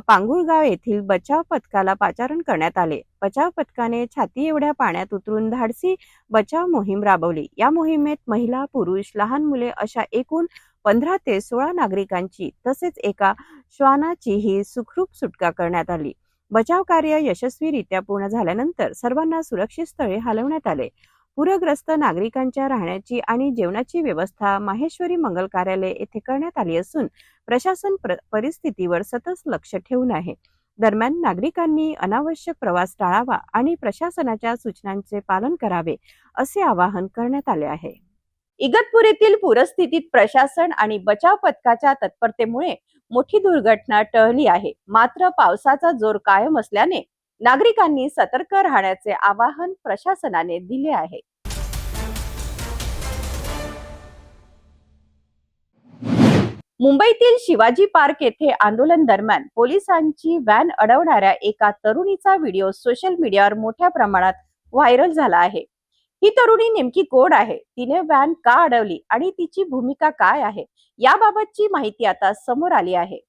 पांगुळगाव येथील बचाव पथकाला पाचारण करण्यात आले. बचाव पथकाने छाती एवढ्या पाण्यात उतरून धाडसी बचाव मोहीम राबवली. या मोहिमेत महिला, पुरुष, लहान मुले अशा एकूण 15 ते 16 नागरिकांची तसेच एका श्वानाचीही सुखरूप सुटका करण्यात आली. बचाव कार्य यशस्वीरित्या पूर्ण झाल्यानंतर सर्वांना सुरक्षित स्थळी हलवण्यात आले. पूरग्रस्त नागरिकांच्या राहण्याची आणि जेवणाची व्यवस्था माहेश्वरी मंगल कार्यालय येथे करण्यात आली असून प्रशासन परिस्थितीवर सतत लक्ष ठेवून आहे. दरम्यान नागरिकांनी अनावश्यक प्रवास टाळावा आणि प्रशासनाच्या सूचनांचे पालन करावे असे आवाहन करण्यात आले आहे. इगतपुरीतील पूरस्थितीत प्रशासन आणि बचाव पथकाच्या तत्परतेमुळे मोठी दुर्घटना टळली आहे. मात्र पावसाचा जोर कायम असल्याने नागरिकांनी सतर्क राहण्याचे आवाहन प्रशासनाने दिले आहे. मुंबईतील शिवाजी पार्क येथे आंदोलन दरम्यान पोलिसांची व्हॅन अडवणाऱ्या एका तरुणीचा व्हिडिओ सोशल मीडियावर मोठ्या प्रमाणात व्हायरल झाला आहे. ही तरुणी नेमकी कोण आहे, तिने व्हॅन का अडवली आणि तिची भूमिका काय आहे याबाबतची माहिती आता समोर आली आहे.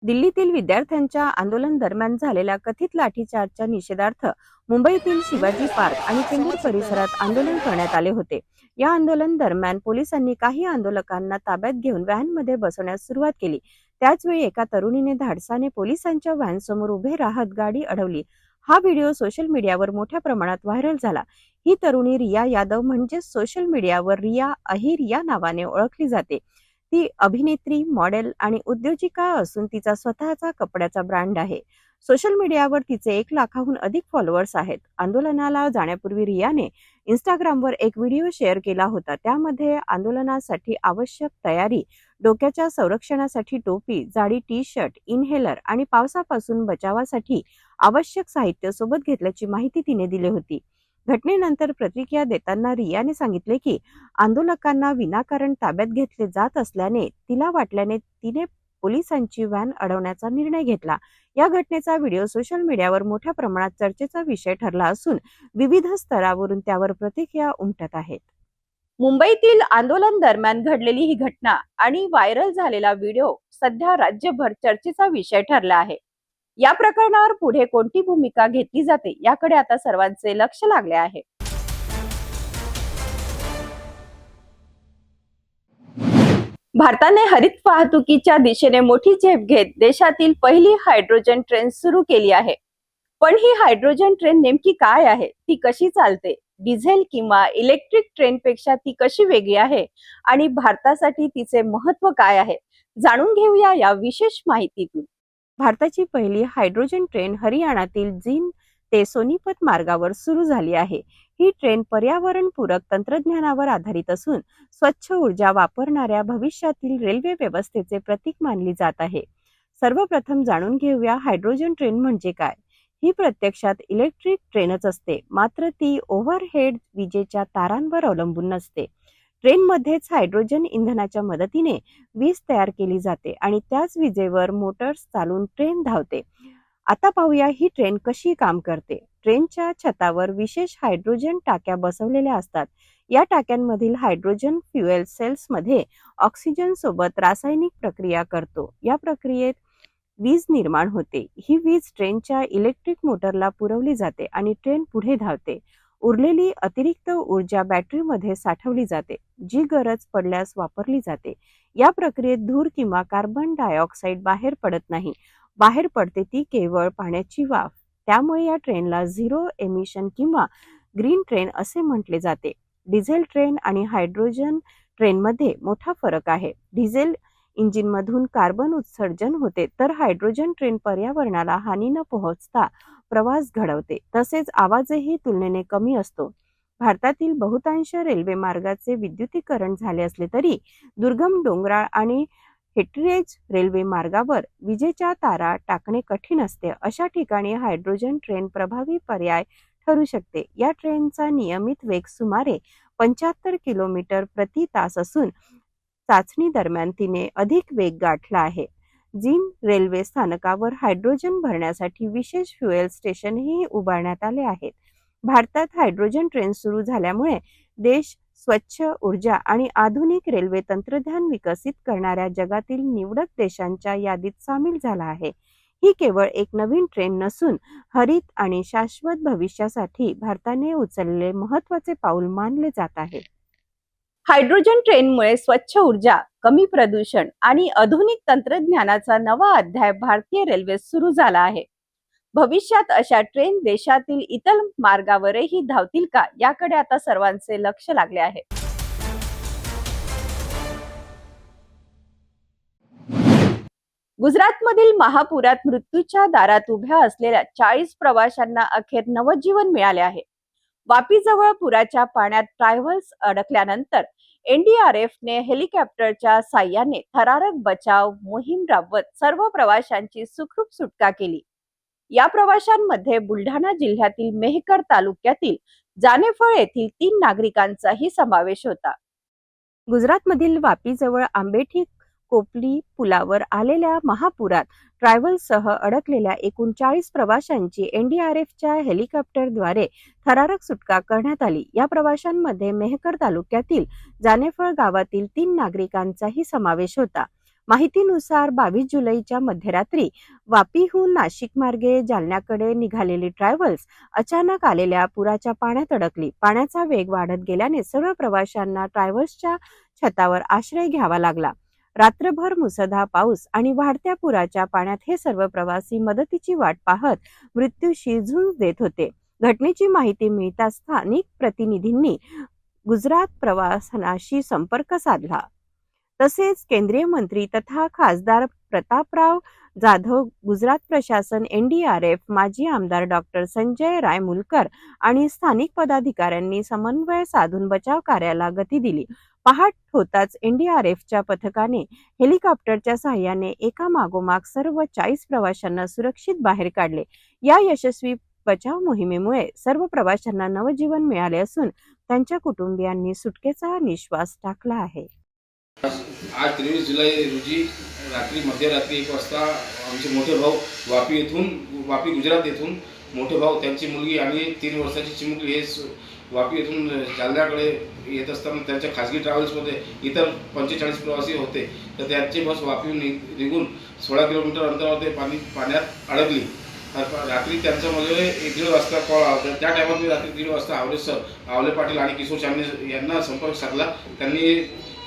दिल्लीतील विद्यार्थ्यांच्या आंदोलन दरम्यान झालेल्या कथित लाठीचार्जच्या निषेधार्थ मुंबईतील शिवाजी पार्क आणि चेंबूर परिसरात आंदोलन करण्यात आले होते. या आंदोलन दरम्यान पोलिसांनी काही आंदोलकांना ताब्यात घेऊन व्हॅनमध्ये बसवण्यास सुरुवात केली. त्याचवेळी एका तरुणीने धाडसाने पोलिसांच्या व्हॅनसमोर उभे राहत गाडी अडवली. हा व्हिडिओ सोशल मीडियावर मोठ्या प्रमाणात व्हायरल झाला. ही तरुणी रिया यादव म्हणजेच सोशल मीडियावर रिया अहिर या नावाने ओळखली जाते. ती अभिनेत्री, मॉडेल आणि उद्योजिका असून तिचा स्वतःचा कपड्याचा ब्रँड आहे. सोशल मीडियावर तिचे 1 लाखाहून अधिक फॉलोअर्स आहेत. आंदोलनाला जाण्यापूर्वी रियाने इंस्टाग्रामवर एक व्हिडिओ शेअर केला होता. त्यामध्ये आंदोलनासाठी आवश्यक तयारी, डोक्याच्या संरक्षणासाठी टोपी, जाडी टी-शर्ट, इनहेलर आणि पावसापासून बचावासाठी आवश्यक साहित्य सोबत घेतल्याची माहिती तिने दिली होती. घटनेनंतर प्रतिक्रिया देताना रियाने सांगितले की आंदोलकांना विनाकारण ताब्यात घेतले जात असल्याने तिला वाटल्याने तिने पोलिसांची व्हॅन अडवण्याचा निर्णय घेतला. या घटनेचा व्हिडिओ सोशल मीडियावर मोठ्या प्रमाणात चर्चेचा विषय ठरला असून विविध स्तरावरून त्यावर प्रतिक्रिया उमटत आहेत. मुंबईतील आंदोलन दरम्यान घडलेली ही घटना आणि व्हायरल झालेला व्हिडिओ सध्या राज्यभर चर्चेचा विषय ठरला आहे. या प्रकरणावर पुढे कोणती भूमिका घेतली जाते याकडे आता सर्वांचे लक्ष लागले आहे. भारताने हरित वाहतुकीच्या दिशेने मोठी झेप घेत देशातील पहिली हायड्रोजन ट्रेन सुरू केली आहे. पण ही हायड्रोजन ट्रेन नेमकी काय आहे, ती कशी चालते, डिझेल किंवा इलेक्ट्रिक ट्रेनपेक्षा ती कशी वेगळी आहे आणि भारतासाठी तिचे महत्त्व काय आहे, जाणून घेऊया या विशेष माहितीतून. भारताची पहिली हायड्रोजन ट्रेन हरियाणातील जींद ते सोनीपत मार्गावर सुरू झाली आहे. ही ट्रेन पर्यावरणपूरक तंत्रज्ञानावर आधारित असून स्वच्छ ऊर्जा वापरणाऱ्या भविष्यातील रेल्वे व्यवस्थेचे प्रतीक मानली जात आहे. सर्वप्रथम जाणून घेऊया हायड्रोजन ट्रेन म्हणजे काय. ही प्रत्यक्षात इलेक्ट्रिक ट्रेनच असते, मात्र ती ओव्हरहेड विजेच्या तारांवर अवलंबून नसते. ट्रेनमध्येच हायड्रोजन इंधनाच्या मदतीने वीज तयार केली जाते आणि त्याच विजेवर मोटर्स चालून ट्रेन धावते. आता पाहूया ही ट्रेन कशी काम करते. ट्रेनच्या छतावर विशेष हायड्रोजन टाक्या बसवलेल्या असतात. या टाक्यांमधील हायड्रोजन फ्युएल सेल्समध्ये ऑक्सिजन सोबत रासायनिक प्रक्रिया करतो. या प्रक्रियेत वीज निर्माण होते. ही वीज ट्रेनच्या इलेक्ट्रिक मोटरला पुरवली जाते आणि ट्रेन पुढे धावते. उरलेली अतिरिक्त ऊर्जा बॅटरीमध्ये साठवली जाते, जी गरज पडल्यास वापरली जाते. या प्रक्रियेत धूर किंवा कार्बन डायऑक्साईड बाहेर पडत नाही. बाहेर पडते ती केवळ पाण्याची वाफ. त्यामुळे या ट्रेनला झिरो एमिशन किंवा ग्रीन ट्रेन असे म्हटले जाते. डिझेल ट्रेन आणि हायड्रोजन ट्रेनमध्ये मोठा फरक आहे. डिझेल इंजिनमधून कार्बन उत्सर्जन होते, तर हायड्रोजन ट्रेन पर्यावरणाला हानी न पोहोचता प्रवास घडवते. तसेच आवाजही तुलनेने कमी असतो. भारतातील बहुतांश रेल्वे मार्गाचे विद्युतीकरण झाले असले तरी दुर्गम, डोंगराळ आणि हेटरेज रेल्वे मार्गावर विजेच्या तारा टाकणे कठीण असते. अशा ठिकाणी हायड्रोजन ट्रेन प्रभावी पर्याय ठरू शकते. या ट्रेनचा नियमित वेग सुमारे 75 किलोमीटर प्रति तास असून चाचणी दरम्यान तिने अधिक वेग गाठला आहे. जींद रेल्वे स्थानकावर हायड्रोजन भरण्यासाठी विशेष फ्युएल स्टेशनही उभारण्यात आले आहेत. भारतात हायड्रोजन ट्रेन सुरू झाल्यामुळे देश स्वच्छ ऊर्जा आणि आधुनिक रेल्वे तंत्रज्ञान विकसित करणाऱ्या जगातील निवडक देशांच्या यादीत सामील झाला आहे. ही केवळ एक नवीन ट्रेन नसून हरित आणि शाश्वत भविष्यासाठी भारताने उचललेले महत्त्वाचे पाऊल मानले जात आहे. हायड्रोजन ट्रेनमुळे स्वच्छ ऊर्जा, कमी प्रदूषण आणि आधुनिक तंत्रज्ञानाचा नवा अध्याय भारतीय रेल्वे सुरू झाला आहे. भविष्यात अशा ट्रेन देशातील इतर मार्गावरही धावतील का, याकडे आता सर्वांचे लक्ष लागले आहे. गुजरातमधील महापुरात मृत्यूच्या दारात उभ्या असलेल्या 40 प्रवाशांना अखेर नवजीवन मिळाले आहे. वापीजवळ पुराच्या पाण्यात ट्रॅव्हल्स अडकल्यानंतर एनडीआरएफने हेलिकॉप्टरच्या साह्याने थरारक बचाव मोहीम राबवत सर्व प्रवाशांची सुखरूप सुटका केली. या प्रवाशांमध्ये बुलढाणा जिल्ह्यातील मेहकर तालुक्यातील जानेफळ येथील 3 नागरिकांचाही समावेश होता. गुजरातमधील वापीजवळ आंबेठी कोपली पुलावर आलेल्या महापुरात ट्रॅव्हल्ससह अडकलेल्या एकूण 40 प्रवाशांची एनडीआरएफच्या हेलिकॉप्टरद्वारे थरारक सुटका करण्यात आली. या प्रवाशांमध्ये मेहकर तालुक्यातील जानेफळ गावातील 3 नागरिकांचाही समावेश होता. माहितीनुसार 22 जुलैच्या मध्यरात्री वापीहून नाशिक मार्गे जालन्याकडे निघालेली ट्रॅव्हल्स अचानक आलेल्या पुराच्या पाण्यात अडकली. पाण्याचा वेग वाढत गेल्याने सर्व प्रवाशांना ट्रॅव्हल्सच्या छतावर आश्रय घ्यावा लागला. रात्रभर मुसळधार पाऊस आणि वाढत्या पुराच्या पाण्यात हे सर्व प्रवासी मदतीची वाट पाहत मृत्यूशी झुंज देत होते. घटनेची माहिती मिळताच स्थानिक प्रतिनिधींनी गुजरात प्रशासनाशी संपर्क साधला. तसेच केंद्रीय मंत्री तथा खासदार प्रतापराव जाधव, गुजरात प्रशासन, एनडीआरएफ, माजी आमदार डॉक्टर संजय रायमुलकर आणि स्थानिक पदाधिकाऱ्यांनी समन्वय साधून बचाव कार्याला गती दिली. पहाट होताच एनडीआरएफच्या पथकाने हेलिकॉप्टरच्या साहाय्याने एका मागोमाग सर्व 40 प्रवाशांना सुरक्षित बाहेर काढले. या यशस्वी बचाव मोहिमेमुळे सर्व प्रवाशांना नवजीवन मिळाले असून त्यांच्या कुटुंबियांनी सुटकेचा निश्वास टाकला आहे. आज 23 जुलै रोजी मध्यरात्री 1 वाजता आमचे मोठे भाऊ वापी गुजरात येथून मोठे भाऊ, त्यांची मुलगी आणि 3 वर्षाची चिमुकली हे वापी येथून जालन्याकडे येत असताना त्यांच्या खाजगी ट्रॅव्हल्समध्ये इतर 45 प्रवासी होते. तर त्यांची बस वापीहून निघून 16 किलोमीटर अंतरावर ते पाण्यात अडकली. रात्री त्यांच्यामध्ये 1-1.5 वाजता कॉल आला. त्या टायमात मी रात्री 1:30 वाजता आवले पाटील आणि किशोर चांदणे यांना संपर्क साधला. त्यांनी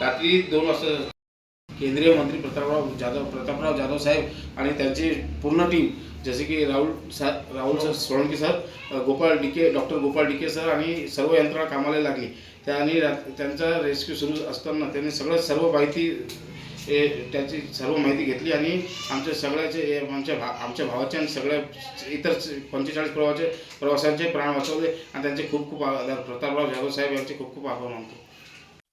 रात्री 2 वाजता केंद्रीय मंत्री प्रतापराव जाधव साहेब आणि त्यांची पूर्ण टीम जसे की Rahul sir Solanki sir, doctor Gopal decay sir आणि सर्व यंत्रणा कामाला लागली. त्यांनी त्यांचा रेस्क्यू सुरू असताना त्यांनी सर्व माहिती त्याची सर्व माहिती घेतली आणि आमच्या सगळ्याचे आमच्या भावाचे आणि सगळ्या इतर 45 प्रवाशांचे प्राण वाचवले आणि त्यांचे खूप खूप आभार. प्रतापराव जाधव साहेब यांचे खूप खूप आभार मानतो.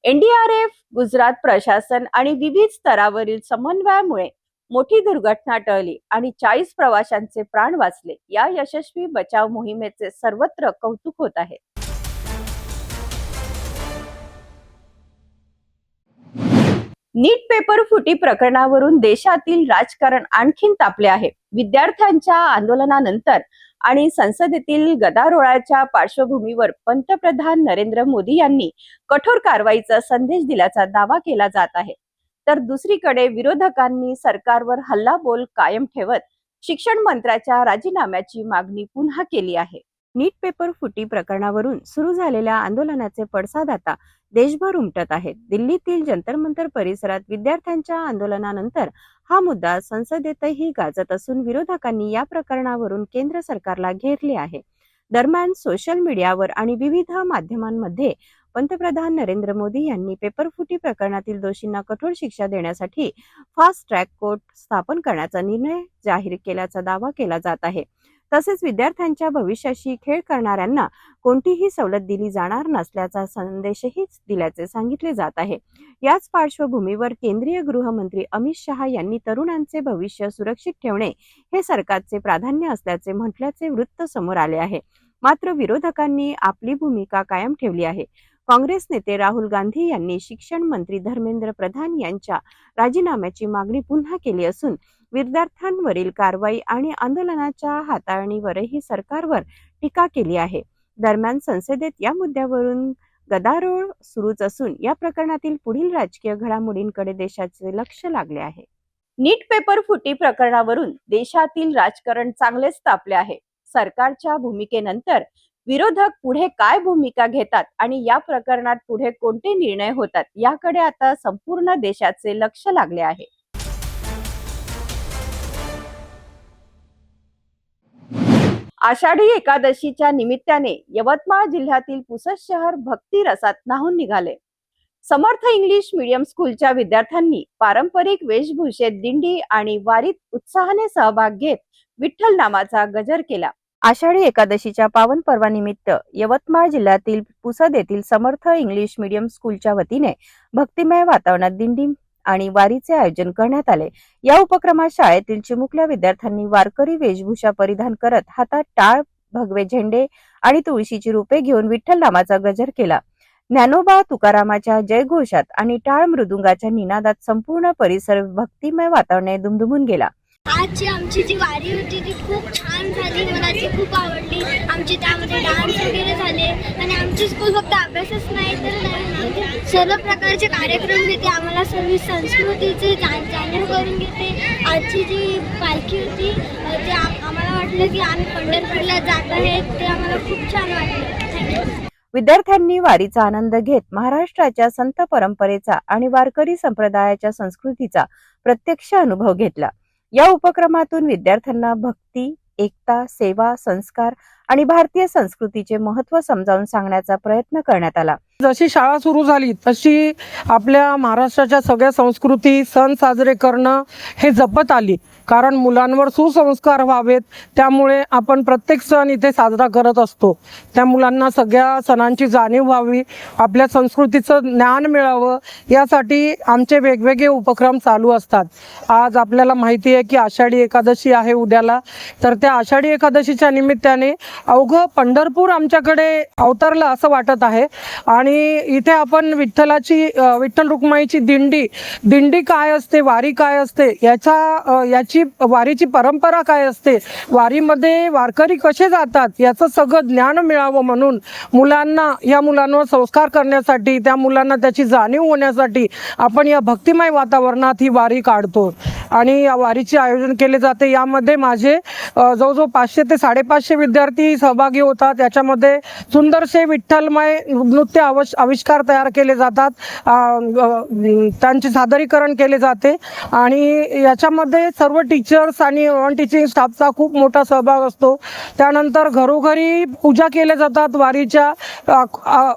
NDRF, गुजरात प्रशासन आणि विविध स्तरावरील समन्वयामुळे मोठी दुर्घटना टळली आणि 40 प्रवाशांचे प्राण वाचले. या यशस्वी बचाव मोहिमेचे सर्वत्र कौतुक होत आहे. नीट पेपर फुटी प्रकरणावरून देशातील राजकारण आणखीन तापले आहे. विद्यार्थ्यांच्या आंदोलनानंतर आणि संसदेतील गदारोळाच्या पार्श्वभूमीवर पंतप्रधान नरेंद्र मोदी यांनी कठोर कारवाईचा संदेश दिल्याचा दावा केला जात आहे. तर दुसरीकडे विरोधकांनी सरकारवर हल्लाबोल कायम ठेवत शिक्षण मंत्र्याच्या राजीनाम्याची मागणी पुन्हा केली आहे. नीट पेपर फुटी प्रकरणावरून सुरू झालेल्या आंदोलनाचे पडसाद आता देशभर उमटत आहेत. दिल्लीतील जंतर मंतर परिसरात विद्यार्थ्यांच्या आंदोलनानंतर हा मुद्दा संसदेतही गाजत असून विरोधकांनी या प्रकरणावरून केंद्र सरकारला घेरले आहे. दरम्यान सोशल मीडियावर आणि विविध माध्यमांमध्ये पंतप्रधान नरेंद्र मोदी यांनी पेपरफुटी प्रकरणातील दोषींना कठोर शिक्षा देण्यासाठी फास्ट ट्रॅक कोर्ट स्थापन करण्याचा निर्णय जाहीर केल्याचा दावा केला जात आहे. तसेच विद्यार्थ्यांच्या भविष्याशी खेळ करणाऱ्यांना कोणतीही सवलत दिली जाणार नसल्याचा संदेशही दिल्याचे सांगितले जात आहे. याच पार्श्वभूमीवर केंद्रीय गृहमंत्री अमित शहा यांनी तरुणांचे भविष्य सुरक्षित ठेवणे हे सरकारचे प्राधान्य असल्याचे म्हटल्याचे वृत्त समोर आले आहे. मात्र विरोधकांनी आपली भूमिका कायम ठेवली आहे. काँग्रेस नेते राहुल गांधी यांनी शिक्षण मंत्री धर्मेंद्र प्रधान यांच्या राजीनाम्याची मागणी पुन्हा केली असून विद्यार्थ्यांवरील कारवाई आणि आंदोलनाच्या हाताळणीवरही सरकारवर टीका केली आहे. दरम्यान संसदेत या मुद्द्यावरून गदारोळ सुरूच असून या प्रकरणातील पुढील राजकीय घडामोडींकडे देशाचे लक्ष लागले आहे. नीट पेपर फुटी प्रकरणावरून देशातील राजकारण चांगलेच तापले आहे. सरकारच्या भूमिकेनंतर विरोधक पुढे काय भूमिका घेतात आणि या प्रकरणात पुढे कोणते निर्णय होतात याकडे आता संपूर्ण देशाचे लक्ष लागले आहे. आषाढी एकादशीच्या निमित्ताने यवतमाळ जिल्ह्यातील पुसद शहर भक्ती रसात न्हाऊन निघाले. समर्थ इंग्लिश मीडियम स्कूलच्या विद्यार्थ्यांनी पारंपरिक वेशभूषेत दिंडी आणि वारीत उत्साहाने सहभाग घेत विठ्ठल नामाचा गजर केला. आषाढी एकादशीच्या पावन पर्वानिमित्त यवतमाळ जिल्ह्यातील पुसद येथील समर्थ इंग्लिश मीडियम स्कूलच्या वतीने भक्तिमय वातावरणात दिंडी आणि वारीचे आयोजन करण्यात आले. या उपक्रमात शाळेतील चिमुकल्या विद्यार्थ्यांनी वारकरी वेशभूषा परिधान करत हातात टाळ, भगवे झेंडे आणि तुळशीची रूपे घेऊन विठ्ठल नामाचा गजर केला. ज्ञानोबा तुकारामाच्या जयघोषात आणि टाळ मृदुंगाच्या निनादात संपूर्ण परिसर भक्तिमय वातावरणाने दुमदुमून गेला. आजची आमची जी वारी होती ती खूप छान झाली. मला ती खूप आवडली. आमचे त्यामध्ये डान्स वगैरे झाले आणि आमची स्कूल फक्त अभ्यासच नाही तर सर्व प्रकारचे कार्यक्रम घेते. आम्हाला सर्व संस्कृतीचे जाणीव करून घेते. आजची जी पालखी होती ते आम्हाला वाटलं की आम्ही पंढरपूरला जात आहे. ते आम्हाला खूप छान वाटलं. थँक्यू. विद्यार्थ्यांनी वारीचा आनंद घेत महाराष्ट्राच्या संत परंपरेचा आणि वारकरी संप्रदायाच्या संस्कृतीचा प्रत्यक्ष अनुभव घेतला. या उपक्रमातून विद्यार्थ्यांना भक्ती, एकता, सेवा, संस्कार आणि भारतीय संस्कृतीचे महत्त्व समजावून सांगण्याचा प्रयत्न करण्यात आला. जशी शाळा सुरू झाली तशी आपल्या महाराष्ट्राच्या सगळ्या संस्कृती, सण साजरे करणं हे जपत आली. कारण मुलांवर सुसंस्कार व्हावेत त्यामुळे आपण प्रत्येक सण इथे साजरा करत असतो. त्या मुलांना सगळ्या सणांची जाणीव व्हावी, आपल्या संस्कृतीचं ज्ञान मिळावं यासाठी आमचे वेगवेगळे उपक्रम चालू असतात. आज आपल्याला माहिती आहे की आषाढी एकादशी आहे उद्याला. तर त्या आषाढी एकादशीच्या निमित्ताने अवघं पंढरपूर आमच्याकडे अवतरलं असं वाटत आहे. आणि इथे आपण विठ्ठल रुक्माईची दिंडी काय असते, वारी काय असते, याची वारीची परंपरा काय असते, वारीमध्ये वारकरी कसे जातात याचं सगळं ज्ञान मिळावं म्हणून या मुलांवर संस्कार करण्यासाठी, त्या मुलांना त्याची जाणीव होण्यासाठी आपण या भक्तिमय वातावरणात ही वारी काढतो आणि या वारीचे आयोजन केले जाते. यामध्ये माझे जवळजवळ 500 ते 550 विद्यार्थी विद्यार्थी सहभागी होतात. याच्यामध्ये सुंदरसे विठ्ठलमय नृत्य आविष्कार तयार केले जातात, त्यांचे सादरीकरण केले जाते आणि याच्यामध्ये सर्व टीचर्स आणि नॉन टीचिंग स्टाफचा खूप मोठा सहभाग असतो. त्यानंतर घरोघरी पूजा केल्या जातात वारीच्या.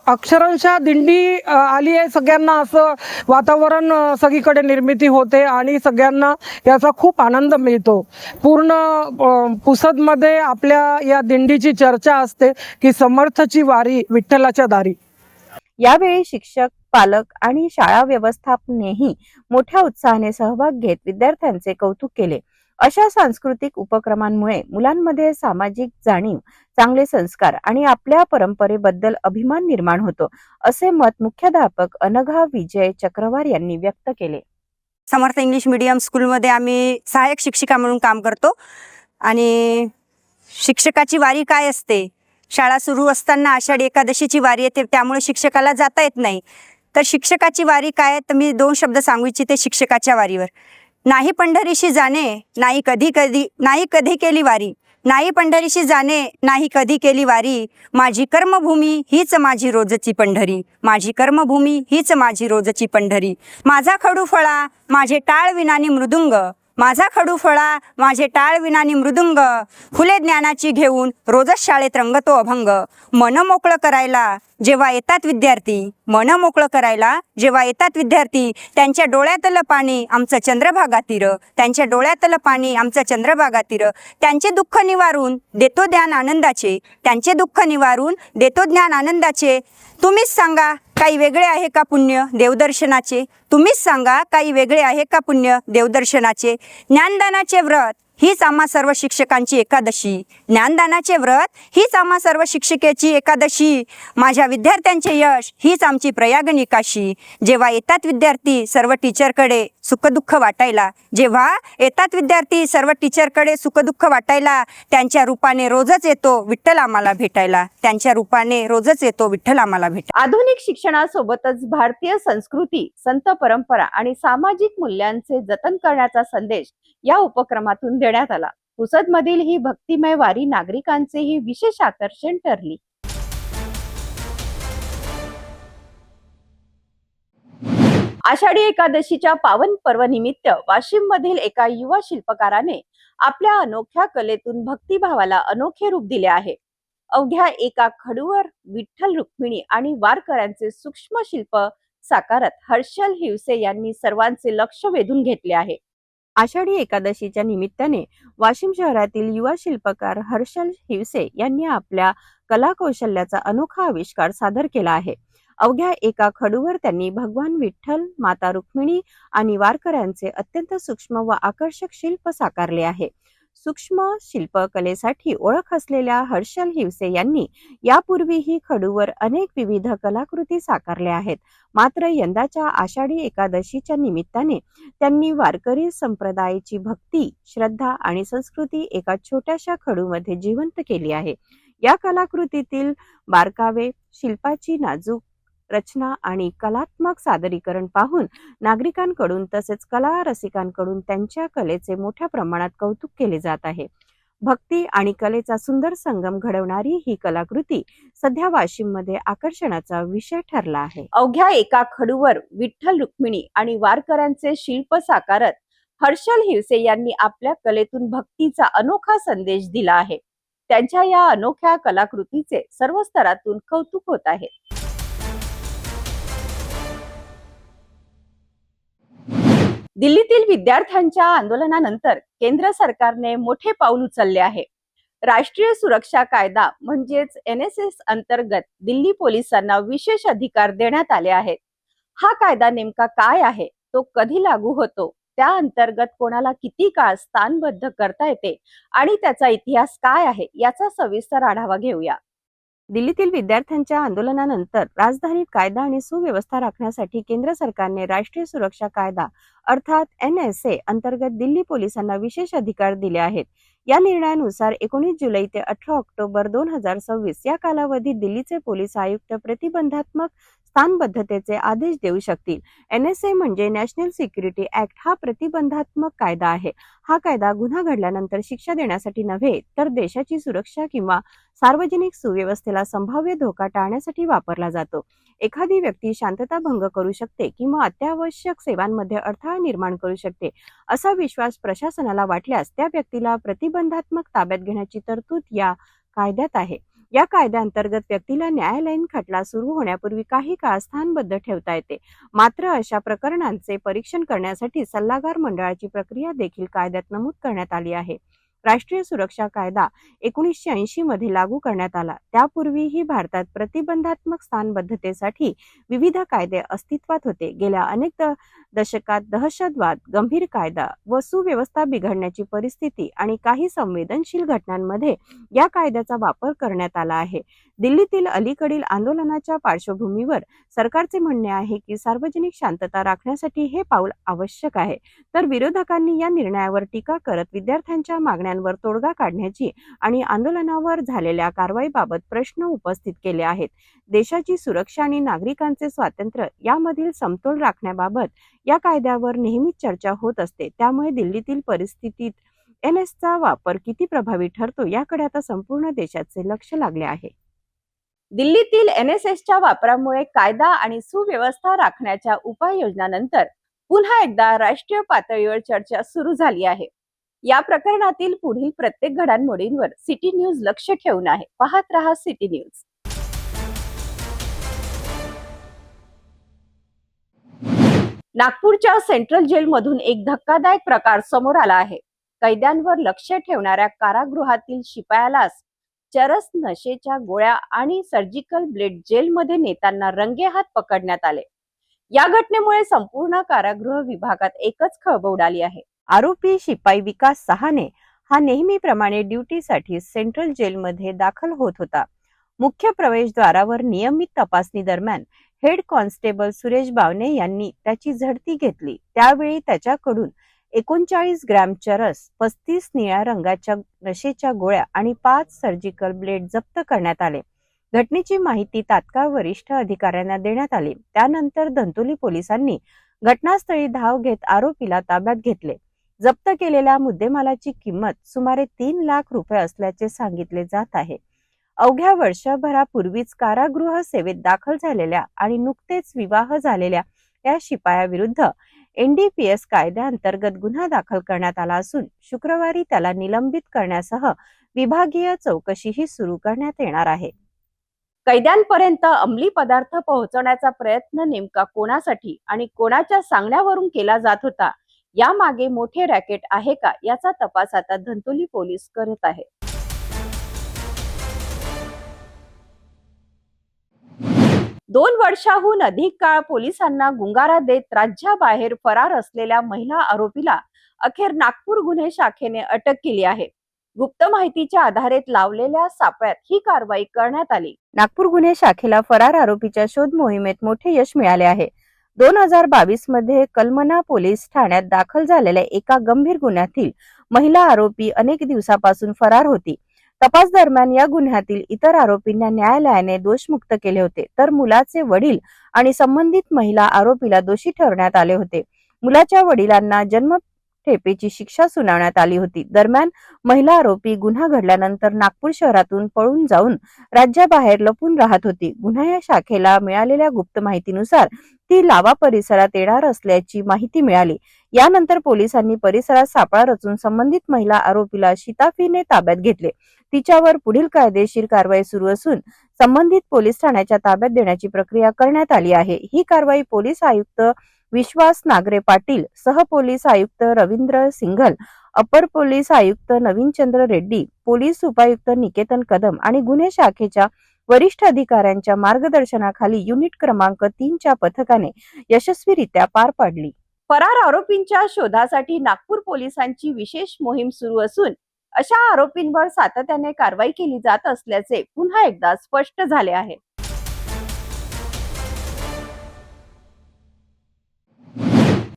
अक्षरशः दिंडी आली आहे सगळ्यांना असं वातावरण सगळीकडे निर्मिती होते आणि सगळ्यांना याचा खूप आनंद मिळतो. पूर्ण पुसदमध्ये आपल्या या दिंडीची चर्चा असते की समर्थची वारी विठ्ठलाच्या दारी. यावेळी शिक्षक, पालक आणि शाळा व्यवस्थापनेही मोठ्या उत्साहाने सहभाग घेत विद्यार्थ्यांचे कौतुक केले. अशा सांस्कृतिक उपक्रमांमुळे मुलांमध्ये सामाजिक जाणीव, चांगले संस्कार आणि आपल्या परंपरेबद्दल अभिमान निर्माण होतो, असे मत मुख्याध्यापक अनघा विजय चक्रवार यांनी व्यक्त केले. समर्थ इंग्लिश मीडियम स्कूलमध्ये आम्ही सहाय्यक शिक्षिका म्हणून काम करतो आणि शिक्षकाची वारी काय असते, शाळा सुरू असताना आषाढी एकादशीची वारी येते, त्यामुळे शिक्षकाला जाता येत नाही. तर शिक्षकाची वारी काय, तर मी 2 शब्द सांगू इच्छिते शिक्षकाच्या वारीवर. नाही पंढरीशी जाणे, नाही कधी केली वारी, नाही पंढरीशी जाणे, नाही कधी केली वारी, माझी कर्मभूमी हीच माझी रोजची पंढरी, माझी कर्मभूमी हीच माझी रोजची पंढरी. माझा खडू फळा माझे टाळ विनानी मृदुंग, माझा खडू फळा माझे टाळ विनानी मृदुंग, फुले ज्ञानाची घेऊन रोजच शाळेत रंगतो अभंग. मन मोकळं करायला जेव्हा येतात विद्यार्थी, मन मोकळं करायला जेव्हा येतात विद्यार्थी, त्यांच्या डोळ्यातलं पाणी आमचं चंद्रभागा तीर, त्यांच्या डोळ्यातलं पाणी आमचं चंद्रभागा तीर. त्यांचे दुःख निवारून देतो ज्ञान आनंदाचे, त्यांचे दुःख निवारून देतो ज्ञान आनंदाचे. तुम्हीच सांगा काही वेगळे आहे का पुण्य देवदर्शनाचे, तुम्हीच सांगा काही वेगळे आहे का पुण्य देवदर्शनाचे. ज्ञानदानाचे व्रत हीच आम्हा सर्व शिक्षकांची एकादशी, ज्ञानदानाचे व्रत हीच आम्हा सर्व शिक्षिकेची एकादशी. माझ्या विद्यार्थ्यांचे यश हीच आमची प्रयाग निकाशी. जेव्हा येतात विद्यार्थी सर्व टीचरकडे सुखदुःख वाटायला, जेव्हा येतात विद्यार्थी सर्व टीचरकडे सुखदुःख वाटायला, त्यांच्या रूपाने रोजच येतो विठ्ठल आम्हाला भेटायला, त्यांच्या रूपाने रोजच येतो विठ्ठल आम्हाला भेटायला. आधुनिक शिक्षणासोबतच भारतीय संस्कृती, संत परंपरा आणि सामाजिक मूल्यांचे जतन करण्याचा संदेश या उपक्रमातून देण्यात आला. पुसदमधील ही भक्तिमय वारी नागरिकांचेही विशेष आकर्षण ठरली. आषाढी एकादशीच्या पावन पर्वनिमित्त वाशिम मधील एका युवा शिल्पकाराने आपल्या अनोख्या कलेतून भक्तिभावाला अनोखे रूप दिले आहे. अवघ्या एका खडूवर विठ्ठल, रुक्मिणी आणि वारकऱ्यांचे सूक्ष्म शिल्प साकारत हर्षल हिवसे यांनी सर्वांचे लक्ष वेधून घेतले आहे. आषाढी एकादशीच्या निमित्ताने वाशिम शहरातील युवा शिल्पकार हर्षल हिवसे यांनी आपल्या कलाकौशल्याचा अनोखा आविष्कार सादर केला आहे. अवघ्या एका खडूवर त्यांनी भगवान विठ्ठल, माता रुक्मिणी आणि वारकऱ्यांचे अत्यंत सूक्ष्म व आकर्षक शिल्प साकारले आहे. सूक्ष्म शिल्पकलेसाठी ओळख असलेल्या हर्षल हिवसे यांनी यापूर्वीही खडूवर अनेक विविध कलाकृती साकारल्या आहेत. मात्र यंदाच्या आषाढी एकादशीच्या निमित्ताने त्यांनी वारकरी संप्रदायाची भक्ती, श्रद्धा आणि संस्कृती एका छोट्याशा खडूमध्ये जिवंत केली आहे. या कलाकृतीतील बारकावे, शिल्पाची नाजूक रचना आणि कलात्मक सादरीकरण पाहून नागरिकांकडून तसेच कला रसिकांकडून त्यांच्या कलेचे मोठ्या प्रमाणात कौतुक केले जात आहे. भक्ती आणि कलेचा सुंदर संगम घडवणारी ही कलाकृती सध्या वाशिममध्ये आकर्षणाचा विषय ठरला आहे. अवघ्या एका खडूवर विठ्ठल, रुक्मिणी आणि वारकऱ्यांचे शिल्प साकारत हर्षल हिवसे यांनी आपल्या कलेतून भक्तीचा अनोखा संदेश दिला आहे. त्यांच्या या अनोख्या कलाकृतीचे सर्व स्तरातून कौतुक होत आहे. दिल्लीतील विद्यार्थ्यांच्या आंदोलनानंतर केंद्र सरकारने मोठे पाऊल उचलले आहे. राष्ट्रीय सुरक्षा कायदा म्हणजेच NSS अंतर्गत दिल्ली पोलिसांना विशेष अधिकार देण्यात आले आहेत. हा कायदा नेमका काय आहे, तो कधी लागू होतो, त्या अंतर्गत कोणाला किती काळ स्थानबद्ध करता येते आणि त्याचा इतिहास काय आहे, याचा सविस्तर आढावा घेऊया. दिल्लीतील विद्यार्थ्यांच्या आंदोलनानंतर राजधानीत कायदा आणि सुव्यवस्था राखण्यासाठी केंद्र सरकारने राष्ट्रीय सुरक्षा कायदा अर्थात NSA अंतर्गत दिल्ली पोलिसांना विशेष अधिकार दिले आहेत. या निर्णयानुसार 19 जुलै ते 18 ऑक्टोबर 2026 या कालावधीत दिल्लीचे पोलीस आयुक्त प्रतिबंधात्मक स्थानबद्धतेचे आदेश देऊ शकतील. NSA म्हणजे नॅशनल सिक्युरिटी ऍक्ट हा प्रतिबंधात्मक कायदा आहे. हा कायदा गुन्हा घडल्यानंतर शिक्षा देण्यासाठी नव्हे तर देशाची सुरक्षा किंवा सार्वजनिक सुव्यवस्थेला संभाव्य धोका टाळण्यासाठी वापरला जातो. एखादी व्यक्ती शांतता भंग करू शकते किंवा अत्यावश्यक सेवांमध्ये अडथळा निर्माण करू शकते असा विश्वास प्रशासनाला वाटल्यास त्या व्यक्तीला प्रतिबंधात्मक ताब्यात घेण्याची तरतूद या कायद्यात आहे. या कायद्याअंतर्गत व्यक्तीला न्यायालयीन खटला सुरू होण्यापूर्वी काही काळ स्थानबद्ध ठेवता येते. मात्र अशा प्रकरणांचे परीक्षण करण्यासाठी सल्लागार मंडळाची प्रक्रिया देखील कायद्यात नमूद करण्यात आली आहे. राष्ट्रीय सुरक्षा कायदा 1980 मध्ये लागू करण्यात आला. त्यापूर्वीही भारतात प्रतिबंधात्मक स्थानबद्धतेसाठी विविध कायदे अस्तित्वात होते. गेल्या अनेक दशकात दहशतवाद, गंभीर कायदा व सुव्यवस्था बिघडण्याची परिस्थिती आणि काही संवेदनशील घटनांमध्ये या कायद्याचा वापर करण्यात आला आहे. दिल्लीतील अलीकडील आंदोलनाच्या पार्श्वभूमीवर सरकारचे म्हणणे आहे की सार्वजनिक शांतता राखण्यासाठी हे पाऊल आवश्यक आहे. तर विरोधकांनी या निर्णयावर टीका करत विद्यार्थ्यांच्या मागण्यांवर तोडगा काढण्याची आणि आंदोलनावर झालेल्या कारवाईबाबत प्रश्न उपस्थित केले आहेत. देशाची सुरक्षा आणि नागरिकांचे स्वातंत्र्य यामधील समतोल राखण्याबाबत या कायद्यावर नेहमीच चर्चा होत असते. त्यामुळे दिल्लीतील परिस्थितीत NSAचा वापर किती प्रभावी ठरतो याकडे आता संपूर्ण देशाचे लक्ष लागले आहे. दिल्लीतील NSAच्या वापरामुळे कायदा आणि सुव्यवस्था राखण्याच्या उपाययोजनांनंतर पुन्हा एकदा राष्ट्रीय पातळीवर चर्चा सुरू झाली आहे. या प्रकरणातील पुढील प्रत्येक घडामोडींवर सिटी न्यूज लक्ष ठेवून आहे. पाहत रहा सिटी न्यूज. नागपूरच्या सेंट्रल जेलमधून एक धक्कादायक प्रकार समोर आला आहे. कैद्यांवर लक्ष ठेवणाऱ्या कारागृहातील शिपायालाच चरस नशेच्या गोळ्या आणि सर्जिकल ब्लेड जेलमध्ये नेताना रंगेहात पकडण्यात आले. या घटनेमुळे संपूर्ण कारागृह विभागात एकच खळबळ उडाली आहे. आरोपी शिपाई विकास सहाने हा नेहमीप्रमाणे ड्युटीसाठी सेंट्रल जेलमध्ये दाखल होत होता. मुख्य प्रवेशद्वारावर नियमित तपासणी दरम्यान हेड कॉन्स्टेबल सुरेश बावणे यांनी त्याची झडती घेतली. त्यावेळी त्याच्याकडून 39 ग्रॅम चरस, 35 निळ्या रंगाच्या नशेच्या गोळ्या आणि 5 सर्जिकल ब्लेड जप्त करण्यात आले. घटनेची माहिती तात्काळ वरिष्ठ अधिकाऱ्यांना देण्यात आली. त्यानंतर धंतोली पोलिसांनी घटनास्थळी धाव घेत आरोपीला ताब्यात घेतले. जप्त केलेल्या मुद्देमालाची किंमत सुमारे 3 लाख रुपये असल्याचे सांगितले जात आहे. अवघ्या वर्षभरापूर्वीच कारागृह सेवेत दाखल झालेल्या आणि नुकतेच विवाह झालेल्या या शिपायाविरुद्ध NDPS कायद्याअंतर्गत गुन्हा दाखल करण्यात आला असून शुक्रवारी त्याला निलंबित करण्यासह विभागीय चौकशीही सुरू करण्यात येणार आहे. कैद्यांपर्यंत अंमली पदार्थ पोहोचवण्याचा प्रयत्न नेमका कोणासाठी आणि कोणाच्या सांगण्यावरून केला जात होता, यामागे मोठे रॅकेट आहे का याचा तपास आता धंतोली पोलीस करत आहे. दोन वर्षाहून अधिक काळ पोलिसांना गुंगारा देत राज्याबाहेर फरार असलेल्या महिला आरोपीला अखेर नागपूर गुन्हे शाखेने अटक केली आहे. गुप्त माहितीच्या आधारे लावलेल्या सापळ्यात ही कारवाई करण्यात आली. नागपूर गुन्हे शाखेला फरार आरोपीच्या शोध मोहिमेत मोठे यश मिळाले आहे. 2022 मध्ये कलमना पोलीस ठाण्यात दाखल झालेल्या एका गंभीर गुन्ह्यातील महिला आरोपी अनेक दिवसापासून फरार होती. तपास दरम्यान या गुन्ह्यातील इतर आरोपींना न्यायालयाने दोषमुक्त केले होते, तर मुलाचे वडील आणि संबंधित महिला आरोपीला दोषी ठरवण्यात आले होते. मुलाच्या वडिलांना जन्मठेपेची शिक्षा सुनावण्यात आली होती. दरम्यान महिला आरोपी गुन्हा घडल्यानंतर नागपूर शहरातून पळून जाऊन राज्याबाहेर लपून राहत होती. गुन्हे शाखेला मिळालेल्या गुप्त माहितीनुसार ती लावा परिसरात येणार असल्याची माहिती मिळाली. यानंतर पोलिसांनी परिसरात सापळा रचून संबंधित महिला आरोपीला शिताफीने ताब्यात घेतले. तिच्यावर पुढील कायदेशीर कारवाई सुरू असून संबंधित पोलीस ठाण्याच्या ताब्यात देण्याची प्रक्रिया करण्यात आली आहे. ही कारवाई पोलीस आयुक्त विश्वास नागरे पाटील, सहपोलीस आयुक्त रवींद्र सिंघल, अपर पोलीस आयुक्त नवीनचंद्र रेड्डी, पोलीस उपायुक्त निकेतन कदम आणि गुन्हे शाखेच्या वरिष्ठ अधिकाऱ्यांच्या मार्गदर्शनाखाली युनिट क्रमांक 3च्या पथकाने यशस्वीरित्या पार पाडली. फरार आरोपींच्या शोधासाठी नागपूर पोलिसांची विशेष मोहीम सुरू असून अशा आरोपींवर सातत्याने कारवाई केली जात असल्याचे पुन्हा एकदा स्पष्ट झाले आहे.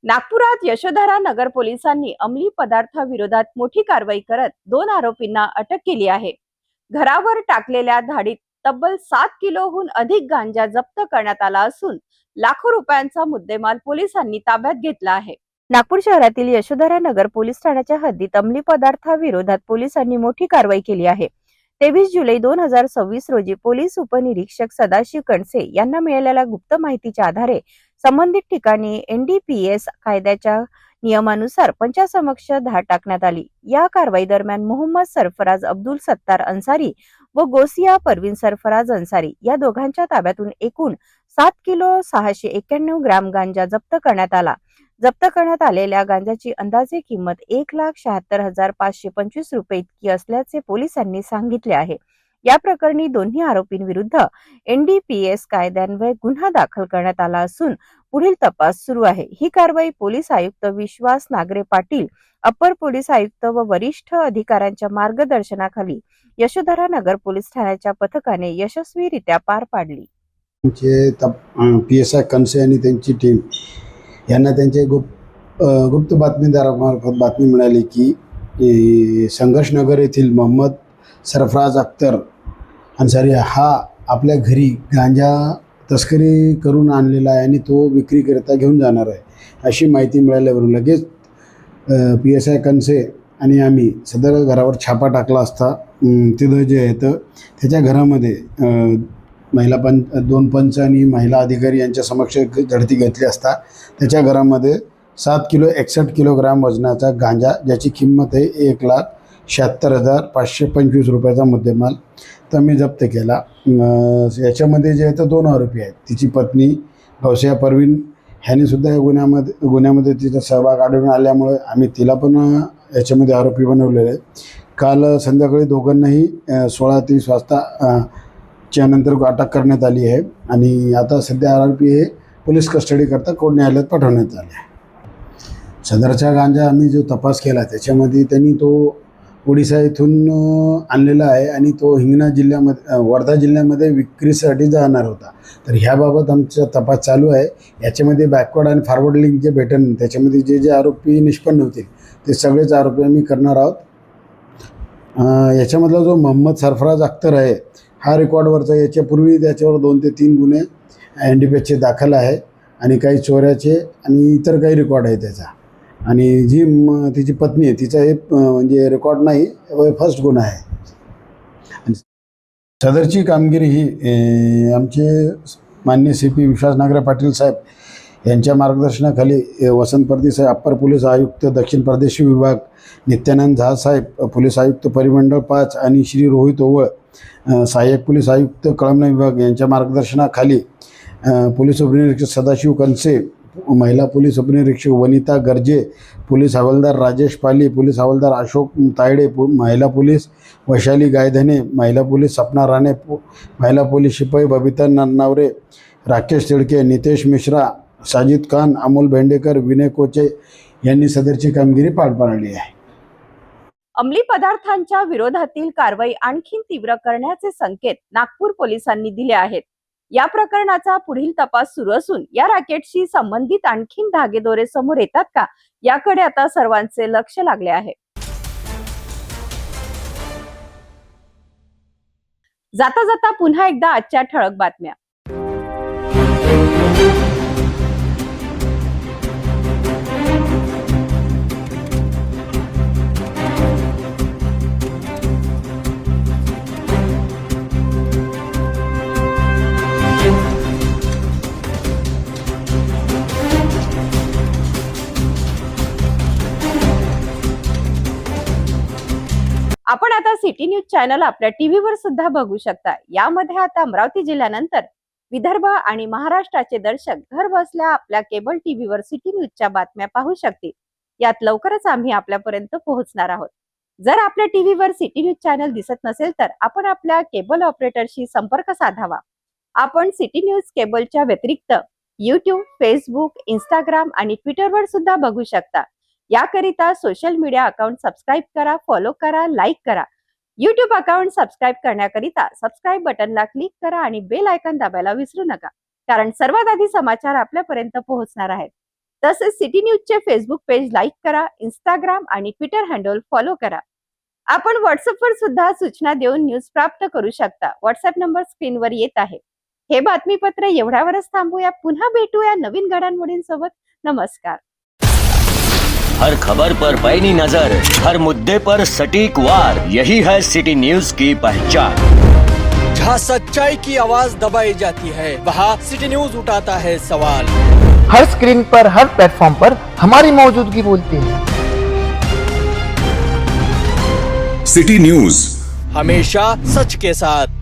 नागपुरात यशोधरा नगर पोलिसांनी अंमली पदार्थाविरोधात मोठी कारवाई करत 2 आरोपींना अटक केली आहे. घरावर टाकलेल्या धाडीत तब्बल 7 किलोहून अधिक गांजा जप्त करण्यात आला असून लाखो रुपयांचा मुद्देमाल पोलिसांनी ताब्यात घेतला आहे. नागपूर शहरातील यशोधरा नगर पोलीस ठाण्याच्या हद्दीत अंमली पदार्थाविरोधात पोलिसांनी मोठी कारवाई केली आहे. 23 जुलै 2026 रोजी पोलीस उपनिरीक्षक सदाशिव कणसे यांना मिळालेल्या गुप्त माहितीच्या आधारे संबंधित ठिकाणी NDPS कायद्याच्या नियमानुसार पंचासमक्ष धाड टाकण्यात आली. या कारवाई दरम्यान मोहम्मद सरफराज अब्दुल सत्तार अन्सारी व गोसिया परवीन सरफराज अन्सारी या दोघांच्या ताब्यातून एकूण 7 किलो 691 ग्रॅम गांजा जप्त करण्यात आला. जप्त करण्यात आलेल्या गांजाची अंदाजे किंमत 1,76,525 रुपये इतकी असल्याचे पोलिसांनी सांगितले आहे. या प्रकरणी दोन्ही आरोपींविरुद्ध NDPS कायद्यान्वये गुन्हा दाखल करण्यात आला असून पुढील तपास सुरू आहे. ही कारवाई पोलीस आयुक्त विश्वास नागरे पाटील, अप्पर पोलीस आयुक्त व वरिष्ठ अधिकाऱ्यांच्या मार्गदर्शनाखाली यशोधरा नगर पोलीस ठाण्याच्या पथकाने यशस्वीरित्या पार पाडली. PSI कणसे आणि त्यांची टीम यांना त्यांचे गुप्त बातमीदारामार्फत बातमी मिळाली की संघर्षनगर येथील मोहम्मद सरफराज अख्तर अन्सारी हा आपल्या घरी गांजा तस्करी करून आणलेला आहे आणि तो विक्रीकरिता घेऊन जाणार आहे अशी माहिती मिळाल्यावरून लगेच PSI कणसे आणि आम्ही सदर घरावर छापा टाकला असता तिथं जे आहे तर त्याच्या घरामध्ये दोन पंच आणि महिला अधिकारी यांच्या समक्ष झडती घेतली असता त्याच्या घरामध्ये 7 किलो 61 किलोग्राम वजनाचा गांजा ज्याची किंमत आहे 1,76,525 रुपयाचा मुद्देमाल तर मी जप्त केला. याच्यामध्ये जे आहे तर 2 आरोपी आहेत. तिची पत्नी गौसिया परवीन ह्याने सुद्धा या गुन्ह्यामध्ये तिचा सहभाग आढळून आल्यामुळे आम्ही तिला पण याच्यामध्ये आरोपी बनवलेले आहे. काल संध्याकाळी दोघांनाही 16:30 वाजता च्या नंतर अटक करण्यात आली आहे आणि आता सध्या आरोपी हे पोलीस कस्टडीकरता कोर्ट न्यायालयात पाठवण्यात आले आहे. सदरचा गांजा आम्ही जो तपास केला त्याच्यामध्ये त्यांनी तो ओडिशा इथून आणलेला आहे आणि तो हिंगणा जिल्ह्यामध्ये वर्धा जिल्ह्यामध्ये विक्रीसाठी जाणार होता. तर ह्याबाबत आमचा तपास चालू आहे. याच्यामध्ये बॅकवर्ड आणि फॉरवर्ड लिंक जे भेटेल त्याच्यामध्ये जे आरोपी निष्पन्न होतील ते सगळेच आरोपी आम्ही करणार आहोत. याच्यामधला जो मोहम्मद सरफराज अख्तर आहे हा रेकॉर्डवरचा याच्यापूर्वी त्याच्यावर 2 ते 3 गुन्हे NDPSचे दाखल आहे आणि काही चोऱ्याचे आणि इतर काही रेकॉर्ड आहे त्याचा. आणि जी तिची पत्नी आहे तिचा हे म्हणजे रेकॉर्ड नाही, फर्स्ट गुन्हा आहे. आणि सदरची कामगिरी ही आमचे माननीय CP विश्वास नागरे पाटील साहेब यांच्या मार्गदर्शनाखाली वसंत परदेसाहेब अप्पर पोलीस आयुक्त दक्षिण प्रदेश विभाग, नित्यानंद झा साहेब पोलीस आयुक्त परिमंडळ 5 आणि श्री रोहित ओवळ सहाय्यक पोलीस आयुक्त कळमना विभाग यांच्या मार्गदर्शनाखाली पोलीस उपनिरीक्षक सदाशिव कणसे, महिला पोलीस उपनिरीक्षक वनिता गर्जे, पोलीस हवालदार राजेश पाली, पोलीस हवालदार अशोक तायडे, महिला पोलीस वैशाली गायधने, महिला पोलीस सपना राणे, महिला पोलीस शिपाई बबिता नन्नावरे, राकेश तिडके, नितेश मिश्रा, साजिद खान, अमोल भेंडेकर, विनय कोचे यांनी सदरची कामगिरी पार पाडली आहे. अंमली पदार्थांच्या विरोधातील कारवाई आणखी तीव्र करण्याचे संकेत नागपूर पोलिसांनी दिले आहेत. या प्रकरणाचा पुढील तपास सुरू असून या रॅकेटशी संबंधित आणखीन धागेदोरे समोर येतात का याकडे आता सर्वांचे लक्ष लागले आहे. जाता जाता पुन्हा एकदा आजच्या ठळक बातम्या. आपण आता सिटी न्यूज चॅनल आपल्या टीव्हीवर सुद्धा बघू शकता. यामध्ये आता अमरावती जिल्ह्यानंतर विदर्भ आणि महाराष्ट्राचे दर्शक घर बसल्या आपल्या केबल टीव्हीवर सिटी न्यूजच्या बातम्या पाहू शकतील. यात लवकरच आम्ही आपल्यापर्यंत पोहोचणार आहोत. जर आपल्या टीव्हीवर सिटी न्यूज चॅनल दिसत नसेल तर आपण आपल्या केबल ऑपरेटरशी संपर्क साधावा. आपण सिटी न्यूज केबलच्या व्यतिरिक्त YouTube, Facebook, Instagram आणि ट्विटरवर सुद्धा बघू शकता. याकरिता सोशल मीडिया अकाउंट सबस्क्राईब करा, फॉलो करा, लाईक करा. YouTube अकाउंट सबस्क्राईब करण्याकरिता सबस्क्राईब बटनला क्लिक करा आणि बेल आयकॉन दाबायला विसरू नका, कारण सर्वात आधी समाचार आपल्यापर्यंत पोहोचणार आहेत. तसेच सिटी न्यूजचे फेसबुक पेज लाईक करा, Instagram आणि ट्विटर हँडल फॉलो करा. आपण व्हॉट्सअपवर सुद्धा सूचना देऊन न्यूज प्राप्त करू शकता. व्हॉट्सअप नंबर स्क्रीनवर येत आहे. हे बातमीपत्र एवढ्यावरच थांबूया. पुन्हा भेटूया नवीन घडामोडींसोबत. नमस्कार. हर खबर पर पैनी नजर, हर मुद्दे पर सटीक वार, यही है सिटी न्यूज की पहचान. जहाँ सच्चाई की आवाज दबाई जाती है, वहाँ सिटी न्यूज उठाता है सवाल. हर स्क्रीन पर, हर प्लेटफॉर्म पर हमारी मौजूदगी बोलती है. सिटी न्यूज हमेशा सच के साथ.